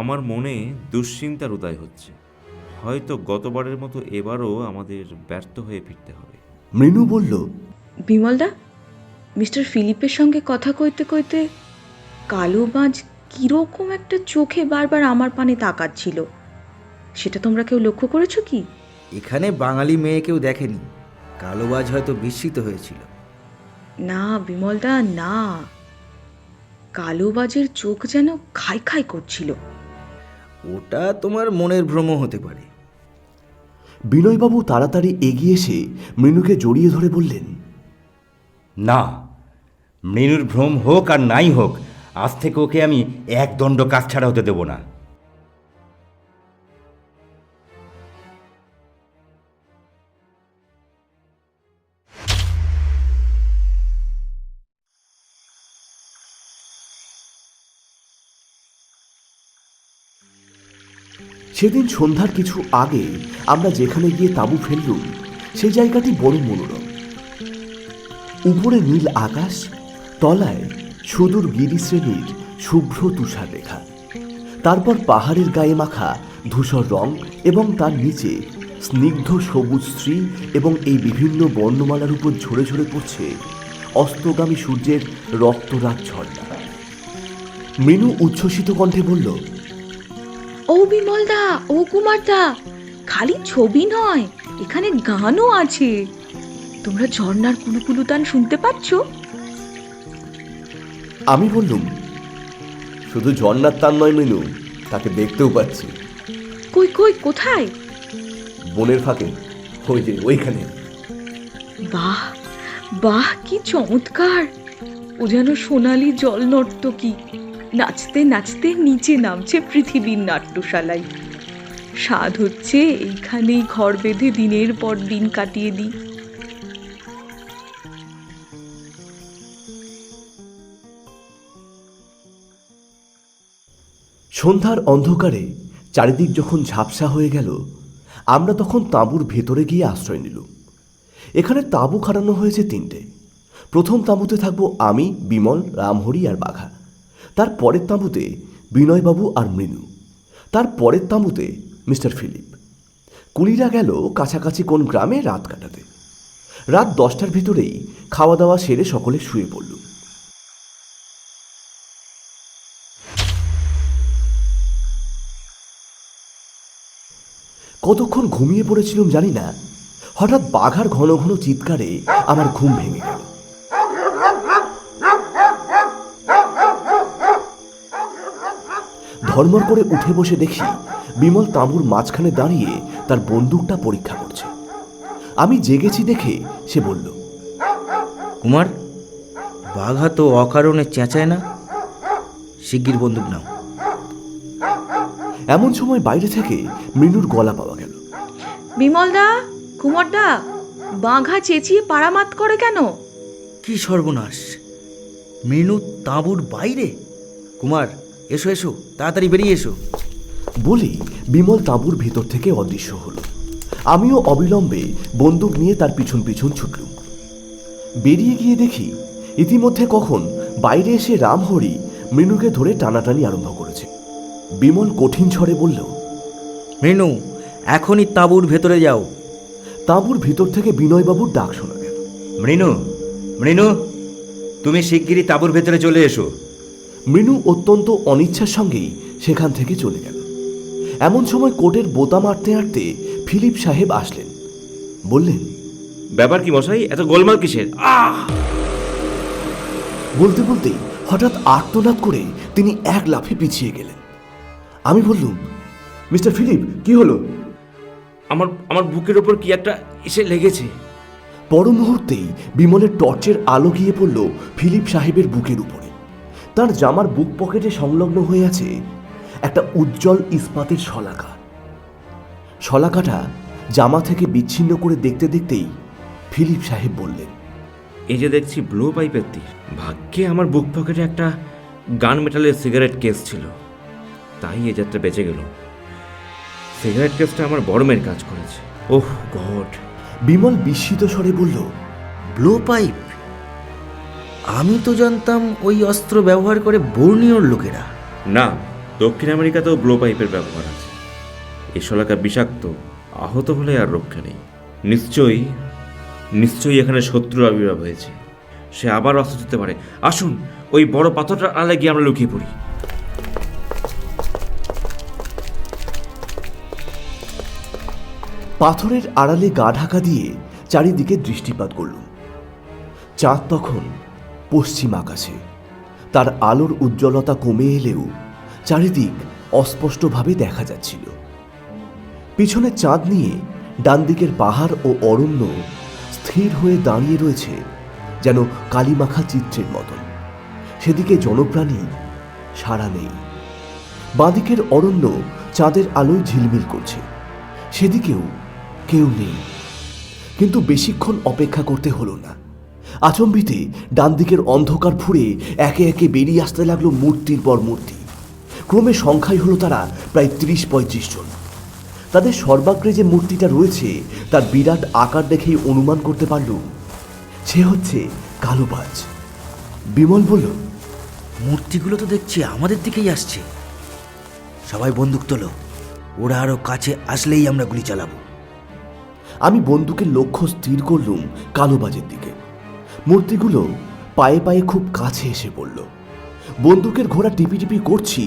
আমার মনে দুশ্চিন্তার উদয় হচ্ছে। হয়তো গতবারের মতো এবারও আমাদের ব্যর্থ হয়ে ফিরতে হবে। মৃণু বলল, বিমলদা, মিস্টার ফিলিপের সঙ্গে কথা কইতে কইতে কালোবাজ কিরকম একটা চোখে বারবার আমার পানে তাকাচ্ছিল, সেটা তোমরা কেউ লক্ষ্য করেছো কি? এখানে বাঙালি মেয়ে কেউ দেখেনি। কালোবাজ হয়তো বিস্মিত হয়েছিল। না বিমলদা, না, কালোবাজের চোখ যেন খাই খাই করছিল। ওটা তোমার মনের ভ্রম হতে পারে। বিনয়বাবু তাড়াতাড়ি এগিয়ে এসে মৃণুকে জড়িয়ে ধরে বললেন, না, মৃণুর ভ্রম হোক আর নাই হোক, আজ থেকে ওকে আমি এক দণ্ড কাজ ছাড়া হতে দেব না। সেদিন সন্ধ্যার কিছু আগে আমরা যেখানে গিয়ে তাঁবু ফেললুম সেই জায়গাটি বড় মনোরম। উপরে নীল আকাশ, তলায় সুদূর গিরিশ্রেণীর শুভ্র তুষার রেখা, তারপর পাহাড়ের গায়ে মাখা ধূসর রং এবং তার নিচে স্নিগ্ধ সবুজ শ্রী এবং এই বিভিন্ন বর্ণমালার উপর ঝরে ঝরে পড়ছে অস্তগামী সূর্যের রক্তরাগ ঝর্ণা। মৃণু উচ্ছ্বসিত কণ্ঠে বলল, ও বিমলদা, ও কুমারদা, খালি ছবি নয়, এখানে গানও আছে। তোমরা ঝর্ণার কুলুকুলুতান শুনতে পাচ্ছ? আমি বললুম, শুধু ঝর্ণার তান নয় মৃণু, তাকে দেখতেও পাচ্ছি। কই কই, কোথায়? বনের ফাঁকে, ওই যে ওইখানে। বাহ বাহ, কি চমৎকার! ও যেন সোনালি জল নর্তকী, নাচতে নাচতে নিচে নামছে পৃথিবীর নাট্যশালায়। স্বাদ হচ্ছে এইখানেই ঘর বেঁধে দিনের পর দিন কাটিয়ে দিই। সন্ধ্যার অন্ধকারে চারিদিক যখন ঝাপসা হয়ে গেল, আমরা তখন তাঁবুর ভেতরে গিয়ে আশ্রয় নিলুম। এখানে তাঁবু খাটানো হয়েছে 3টে। প্রথম তাঁবুতে থাকবো আমি, বিমল, রামহরি আর বাঘা। তার পরের তাঁবুতে বিনয়বাবু আর মৃণু। তার পরের তাঁবুতে মিস্টার ফিলিপ। কুলিরা গেল কাছাকাছি কোন গ্রামে রাত কাটাতে। রাত 10টার ভিতরেই খাওয়া দাওয়া সেরে সকলে শুয়ে পড়ল। কতক্ষণ ঘুমিয়ে পড়েছিলাম জানি না, হঠাৎ বাঘার ঘন ঘন চিৎকারে আমার ঘুম ভেঙে গেল। ধর্মর করে উঠে বসে দেখি বিমল তাঁবুর মাঝখানে দাঁড়িয়ে তার বন্দুকটা পরীক্ষা করছে। আমি জেগেছি দেখে সে বলল, কুমার, বাঘা তো অকারণে চেঁচায় না, শিগগির বন্দুক নাও। এমন সময় বাইরে থেকে মৃণুর গলা পাওয়া গেল। বিমলদা, কুমারদা, বাঘা চেঁচিয়ে পাড়ামাত করে কেন? কি সর্বনাশ! মৃণু তাঁবুর বাইরে? কুমার, এসো এসো, তাড়াতাড়ি বেরিয়ে এসো। বলেই বিমল তাঁবুর ভেতর থেকে অদৃশ্য হলো। আমিও অবিলম্বে বন্দুক নিয়ে তার পিছন পিছন ছুটলুম। বেরিয়ে গিয়ে দেখি ইতিমধ্যে কখন বাইরে এসে রামহরি মৃণুকে ধরে টানাটানি আরম্ভ করেছে। বিমল কঠিন স্বরে বলল, মৃণু, এখনই তাঁবুর ভেতরে যাও। তাঁবুর ভিতর থেকে বিনয়বাবুর ডাক শোনা গেল। মৃণু, মৃণু, তুমি শিগগিরই তাঁবুর ভেতরে চলে এসো। মৃণু অত্যন্ত অনিচ্ছার সঙ্গেই সেখান থেকে চলে গেল। এমন সময় কোটের বোতাম আঁটতে আঁটতে ফিলিপ সাহেব আসলেন। বললেন, ব্যাপার কি মশাই, এত গোলমাল কিসের? বলতে বলতেই হঠাৎ আর্তনাদ করে তিনি এক লাফে পিছিয়ে গেলেন। আমি বললুম, মিস্টার ফিলিপ, কি হলো? আমার বুকের ওপর কি একটা এসে লেগেছে। পর মুহূর্তেই বিমলের টর্চের আলো গিয়ে পড়ল ফিলিপ সাহেবের বুকের উপরে। তার জামার বুক পকেটে সংলগ্ন হয়ে আছে একটা উজ্জ্বল ইস্পাতের শলাকা। শলাকাটা জামা থেকে বিচ্ছিন্ন করে দেখতে দেখতেই ফিলিপ সাহেব বললেন, এই যে দেখছি ব্লো পাইপের তীর। ভাগ্যে আমার বুক পকেটে একটা গান মেটালের সিগারেট কেস ছিল, তাই এ যাত্রা বেঁচে গেল। সিগারেট কেসটা আমার বড় মেয়ের কাজ করেছে। ওহ গড! বিমল বিস্মিত স্বরে বলল, ব্লো পাইপ? আমি তো জানতাম ওই অস্ত্র ব্যবহার করে বর্ণীয়র লোকেরা। না, দক্ষিণ আমেরিকাতেও ব্লো পাইপের ব্যবহার আছে। এই শলাকা বিষাক্ত, আহত হলে আর রক্ষা নেই। নিশ্চয়ই এখানে শত্রুর আবির্ভাব হয়েছে। সে আবার অস্ত্র দিতে পারে। আসুন, ওই বড় পাথরটার আড়ালে গিয়ে আমরা লুকিয়ে পড়ি। পাথরের আড়ালে গা ঢাকা দিয়ে চারিদিকে দৃষ্টিপাত করল। চাঁদ তখন পশ্চিম আকাশে। তার আলোর উজ্জ্বলতা কমে এলেও চারিদিক অস্পষ্টভাবে দেখা যাচ্ছিল। পিছনে চাঁদ নিয়ে ডান দিকের পাহাড় ও অরণ্য স্থির হয়ে দাঁড়িয়ে রয়েছে যেন কালিমাখা চিত্রের মতন। সেদিকে জনপ্রাণী সাড়া নেই। বাঁদিকের অরণ্য চাঁদের আলোয় ঝিলমিল করছে, সেদিকেও কেউ নেই। কিন্তু বেশিক্ষণ অপেক্ষা করতে হলো না। আচম্বিতে ডান দিকের অন্ধকার ফুঁড়ে একে একে বেরিয়ে আসতে লাগলো মূর্তির পর মূর্তি। ক্রমে সংখ্যায় হলো তারা প্রায় 30-35 জন। তাদের সর্বাগ্রে যে মূর্তিটা রয়েছে তার বিরাট আকার দেখেই অনুমান করতে পারল সে হচ্ছে কালোবাজ। বিমল বলল, মূর্তিগুলো তো দেখছি আমাদের দিকেই আসছে। সবাই বন্দুক তোলো, ওরা আরো কাছে আসলেই আমরা গুলি চালাবো। আমি বন্দুকের লক্ষ্য স্থির করলুম কালোবাজের দিকে। মূর্তিগুলো পায়ে পায়ে খুব কাছে এসে পড়ল। বন্দুকের ঘোড়া টিপি টিপি করছি,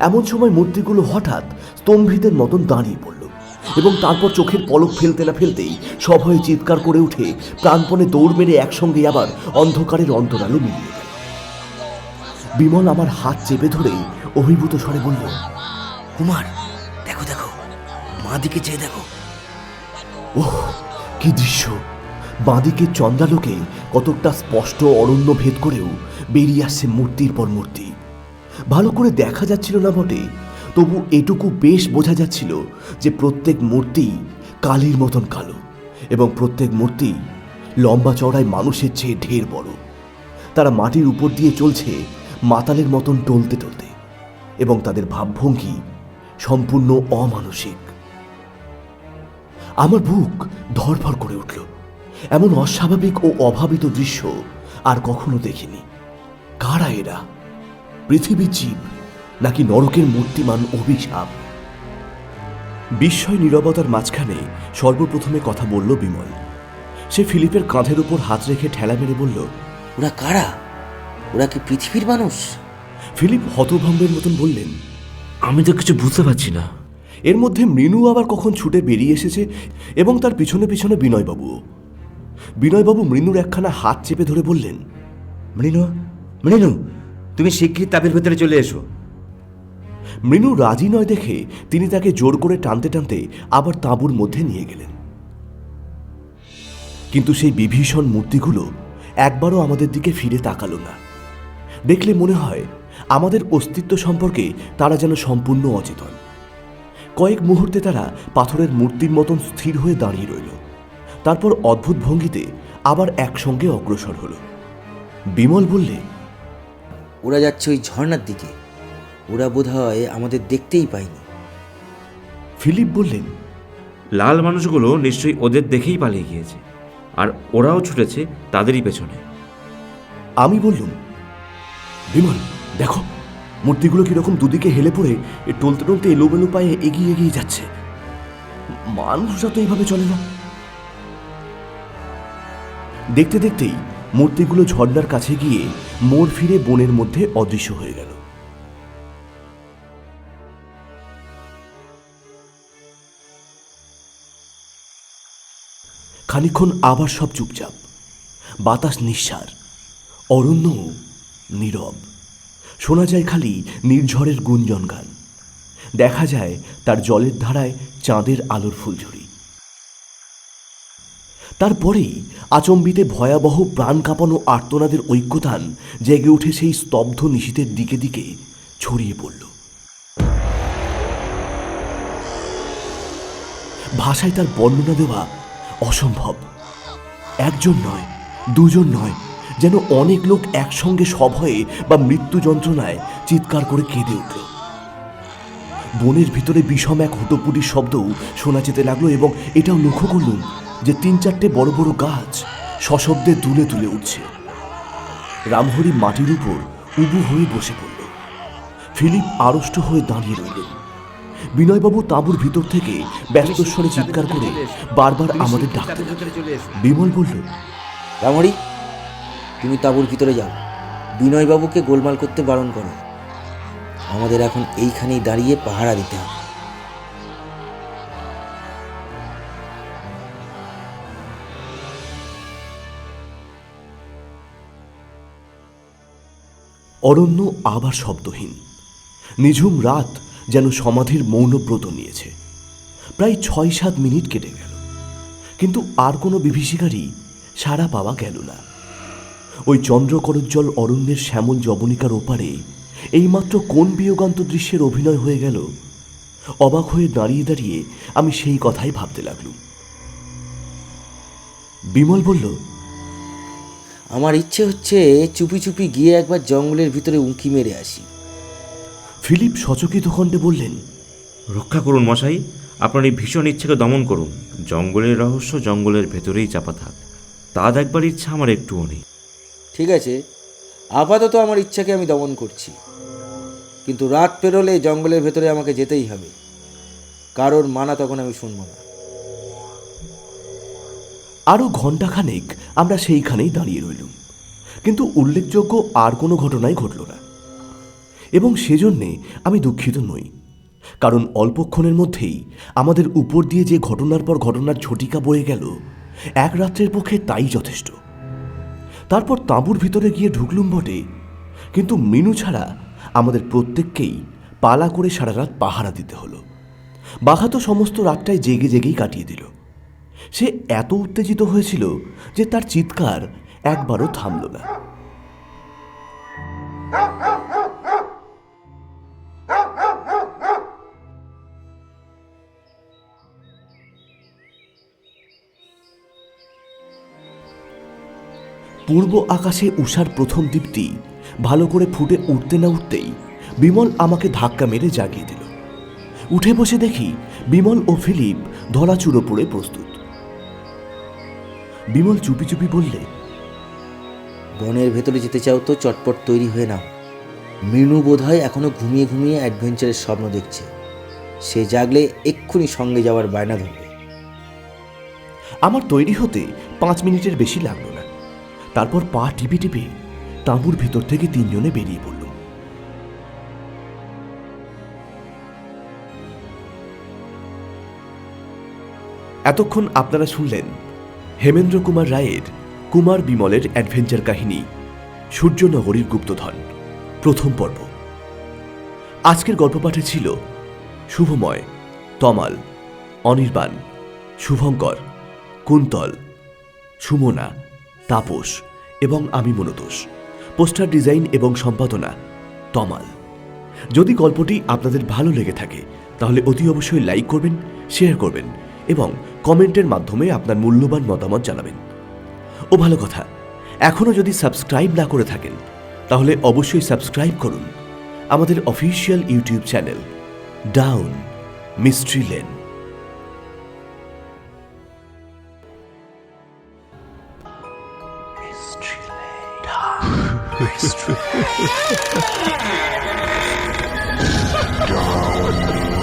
এমন সময় মূর্তিগুলো হঠাৎ স্তম্ভিতের মতন দাঁড়িয়ে পড়ল এবং তারপর চোখের পলক ফেলতে না ফেলতেই সভয়ে চিৎকার করে উঠে প্রাণপণে দৌড় মেরে একসঙ্গে আবার অন্ধকারের অন্তরালে মিলিয়ে গেল। বিমল আমার হাত চেপে ধরেই অভিভূত স্বরে বলল, কুমার, দেখো দেখো, মা দিকে চেয়ে দেখো। ওহ, কি দৃশ্য! বাঁদিকে চন্দ্রালোকে কতকটা স্পষ্ট অরণ্য ভেদ করেও বেরিয়ে আসছে মূর্তির পর মূর্তি। ভালো করে দেখা যাচ্ছিল না বটে, তবু এটুকু বেশ বোঝা যাচ্ছিল যে প্রত্যেক মূর্তি কালির মতন কালো এবং প্রত্যেক মূর্তি লম্বা চওড়ায় মানুষের চেয়ে ঢের বড়। তারা মাটির উপর দিয়ে চলছে মাতালের মতন টলতে টলতে এবং তাদের ভাবভঙ্গি সম্পূর্ণ অমানসিক। আমার বুক ধড়ফড় করে উঠল। এমন অস্বাভাবিক ও অভাবিত দৃশ্য আর কখনো দেখিনি। কারা এরা? পৃথিবীর জীব নাকি নরকের মূর্তিমান অভিশাপ? বিস্ময় নীরবতার মাঝখানে সর্বপ্রথমে কথা বলল বিমল। সে ফিলিপের কাঁধের উপর হাত রেখে ঠেলা মেরে বলল, ওরা কারা? ওরা কি পৃথিবীর মানুষ? ফিলিপ হতভম্বের মতন বললেন, আমি তো কিছু বুঝতে পারছি না। এর মধ্যে মৃণু আবার কখন ছুটে বেরিয়ে এসেছে এবং তার পিছনে পিছনে বিনয়বাবুও। বিনয়বাবু মৃণুর একখানা হাত চেপে ধরে বললেন, মৃণু, মৃণু, তুমি শিগগির তাবের ভেতরে চলে এসো। মৃণু রাজি নয় দেখে তিনি তাকে জোর করে টানতে টানতে আবার তাঁবুর মধ্যে নিয়ে গেলেন। কিন্তু সেই বিভীষণ মূর্তিগুলো একবারও আমাদের দিকে ফিরে তাকালো না। দেখলে মনে হয় আমাদের অস্তিত্ব সম্পর্কে তারা যেন সম্পূর্ণ অচেতন। কয়েক মুহূর্তে তারা পাথরের মূর্তির মতন স্থির হয়ে দাঁড়িয়ে রইল। তারপর অদ্ভুত ভঙ্গিতে আবার একসঙ্গে অগ্রসর হলো। বিমল বললে, ওরা যাচ্ছে ওই ঝর্ণার দিকে। ওরা বোধহয় আমাদের দেখতেই পায়নি। ফিলিপ বললেন, লাল মানুষগুলো নিশ্চয়ই ওদের দেখেই পালিয়ে গিয়েছে, আর ওরাও ছুটেছে তাদেরই পেছনে। আমি বললুম, বিমল দেখো, মূর্তিগুলো কিরকম দুদিকে হেলে পড়ে টলতে টলতে এলোমেলো পায়ে এগিয়ে এগিয়ে যাচ্ছে। মানুষরা তো এইভাবে চলে না। দেখতে দেখতেই মূর্তিগুলো ঝর্ণার কাছে গিয়ে মোড় ফিরে বনের মধ্যে অদৃশ্য হয়ে গেল। খানিকক্ষণ আবার সব চুপচাপ। বাতাস নিঃসার, অরণ্য নীরব। শোনা যায় খালি নির্ঝরের গুঞ্জন গান। দেখা যায় তার জলের ধারায় চাঁদের আলোর ফুলঝুরি। তারপরেই আচম্বিতে ভয়াবহ প্রাণ কাঁপানো আর্তনাদের ঐক্যতান জেগে উঠে সেই স্তব্ধ নিশীথের দিকে দিকে ছড়িয়ে পড়ল। ভাষায় তার বর্ণনা দেওয়া অসম্ভব। একজন নয়, দুজন নয়, যেন অনেক লোক একসঙ্গে সভয়ে বা মৃত্যু যন্ত্রণায় চিৎকার করে কেঁদে উঠল। বনের ভিতরে বিষম এক হুটোপুটির শব্দও শোনা যেতে লাগলো এবং এটাও লক্ষ্য করলুম যে 3-4টে বড় বড় গাছ সশব্দে দুলে দুলে উঠছে। রামহরি মাটির উপর উবু হয়ে বসে পড়ল। ফিলিপ আড়ষ্ট হয়ে দাঁড়িয়ে রইলেন। বিনয়বাবু তাঁবুর ভিতর থেকে ব্যস্ত স্বরে চিৎকার করে বারবার আমাদের ডাকতে লাগলেন। বিমল বলল, রামহরি, তুমি তাঁবুর ভিতরে যাও। বিনয়বাবুকে গোলমাল করতে বারণ করো। আমাদের এখন এইখানেই দাঁড়িয়ে পাহারা দিতে হবে। অরণ্য আবার শব্দহীন। নিঝুম রাত যেন সমাধির মৌনব্রত নিয়েছে। প্রায় 6-7 মিনিট কেটে গেল, কিন্তু আর কোনো বিভীষিকারই সাড়া পাওয়া গেল না। ওই চন্দ্রকরোজ্জ্বল অরণ্যের শ্যামল যবনিকার ওপারে এইমাত্র কোন বিয়োগান্ত দৃশ্যের অভিনয় হয়ে গেল। অবাক হয়ে দাঁড়িয়ে দাঁড়িয়ে আমি সেই কথাই ভাবতে লাগলুম। বিমল বলল, আমার ইচ্ছে হচ্ছে চুপি চুপি গিয়ে একবার জঙ্গলের ভিতরে উঁকি মেরে আসি। ফিলিপ সচকিত কণ্ঠে বললেন, রক্ষা করুন মশাই, আপনার এই ভীষণ ইচ্ছেকে দমন করুন। জঙ্গলের রহস্য জঙ্গলের ভেতরেই চাপা থাক। তা দেখবার ইচ্ছা আমার একটুও নেই। ঠিক আছে, আপাতত আমার ইচ্ছাকে আমি দমন করছি, কিন্তু রাত পেরোলে জঙ্গলের ভেতরে আমাকে যেতেই হবে। কারোর মানা তখন আমি শুনবো না। আরও ঘণ্টাখানেক আমরা সেইখানেই দাঁড়িয়ে রইলুম, কিন্তু উল্লেখযোগ্য আর কোনো ঘটনাই ঘটল না। এবং সেজন্যে আমি দুঃখিত নই, কারণ অল্পক্ষণের মধ্যেই আমাদের উপর দিয়ে যে ঘটনার পর ঘটনার ঝটিকা বয়ে গেল, এক রাত্রের পক্ষে তাই যথেষ্ট। তারপর তাঁবুর ভিতরে গিয়ে ঢুকলুম বটে, কিন্তু মিনু ছাড়া আমাদের প্রত্যেককেই পালা করে সারা রাত পাহারা দিতে হলো। বাঘা তো সমস্ত রাতটাই জেগে জেগেই কাটিয়ে দিল। সে এত উত্তেজিত হয়েছিল যে তার চিৎকার একবারও থামল না। পূর্ব আকাশে উষার প্রথম দীপ্তি ভালো করে ফুটে উঠতে না উঠতেই বিমল আমাকে ধাক্কা মেরে জাগিয়ে দিল। উঠে বসে দেখি বিমল ও ফিলিপ ধরাচুরো পড়ে প্রস্তুত। বিমল চুপি চুপি বললে, বনের ভেতরে যেতে চাও তো চটপট তৈরি হয়ে নাও। মিনু বোধহয় এখনো ঘুমিয়ে ঘুমিয়ে অ্যাডভেঞ্চারের স্বপ্ন দেখছে। সে জাগলে এক্ষুনি সঙ্গে যাওয়ার বায়না ধরবে। আমার তৈরি হতে 5 মিনিটের বেশি লাগলো না। তারপর পা টিপে টিপে তাঁবুর ভেতর থেকে 3 জনে বেরিয়ে পড়ল। এতক্ষণ আপনারা শুনলেন হেমেন্দ্র কুমার রায়ের কুমার বিমলের অ্যাডভেঞ্চার কাহিনী সূর্যনগরীর গুপ্তধন প্রথম পর্ব। আজকের গল্প পাঠে ছিল শুভময়, তমাল, অনির্বাণ, শুভঙ্কর, কুন্তল, সুমনা, তাপস এবং আমি মনোতোষ। পোস্টার ডিজাইন এবং সম্পাদনা তমাল। যদি গল্পটি আপনাদের ভালো লেগে থাকে তাহলে অতি অবশ্যই লাইক করবেন, শেয়ার করবেন এবং কমেন্টের মাধ্যমে আপনার মূল্যবান মতামত জানাবেন। ও ভালো কথা, এখনও যদি সাবস্ক্রাইব না করে থাকেন তাহলে অবশ্যই সাবস্ক্রাইব করুন আমাদের official YouTube channel down mystery lane.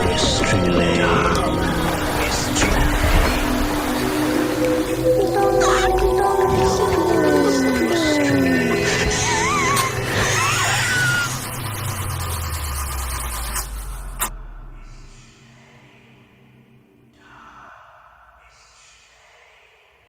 Mystery Lane.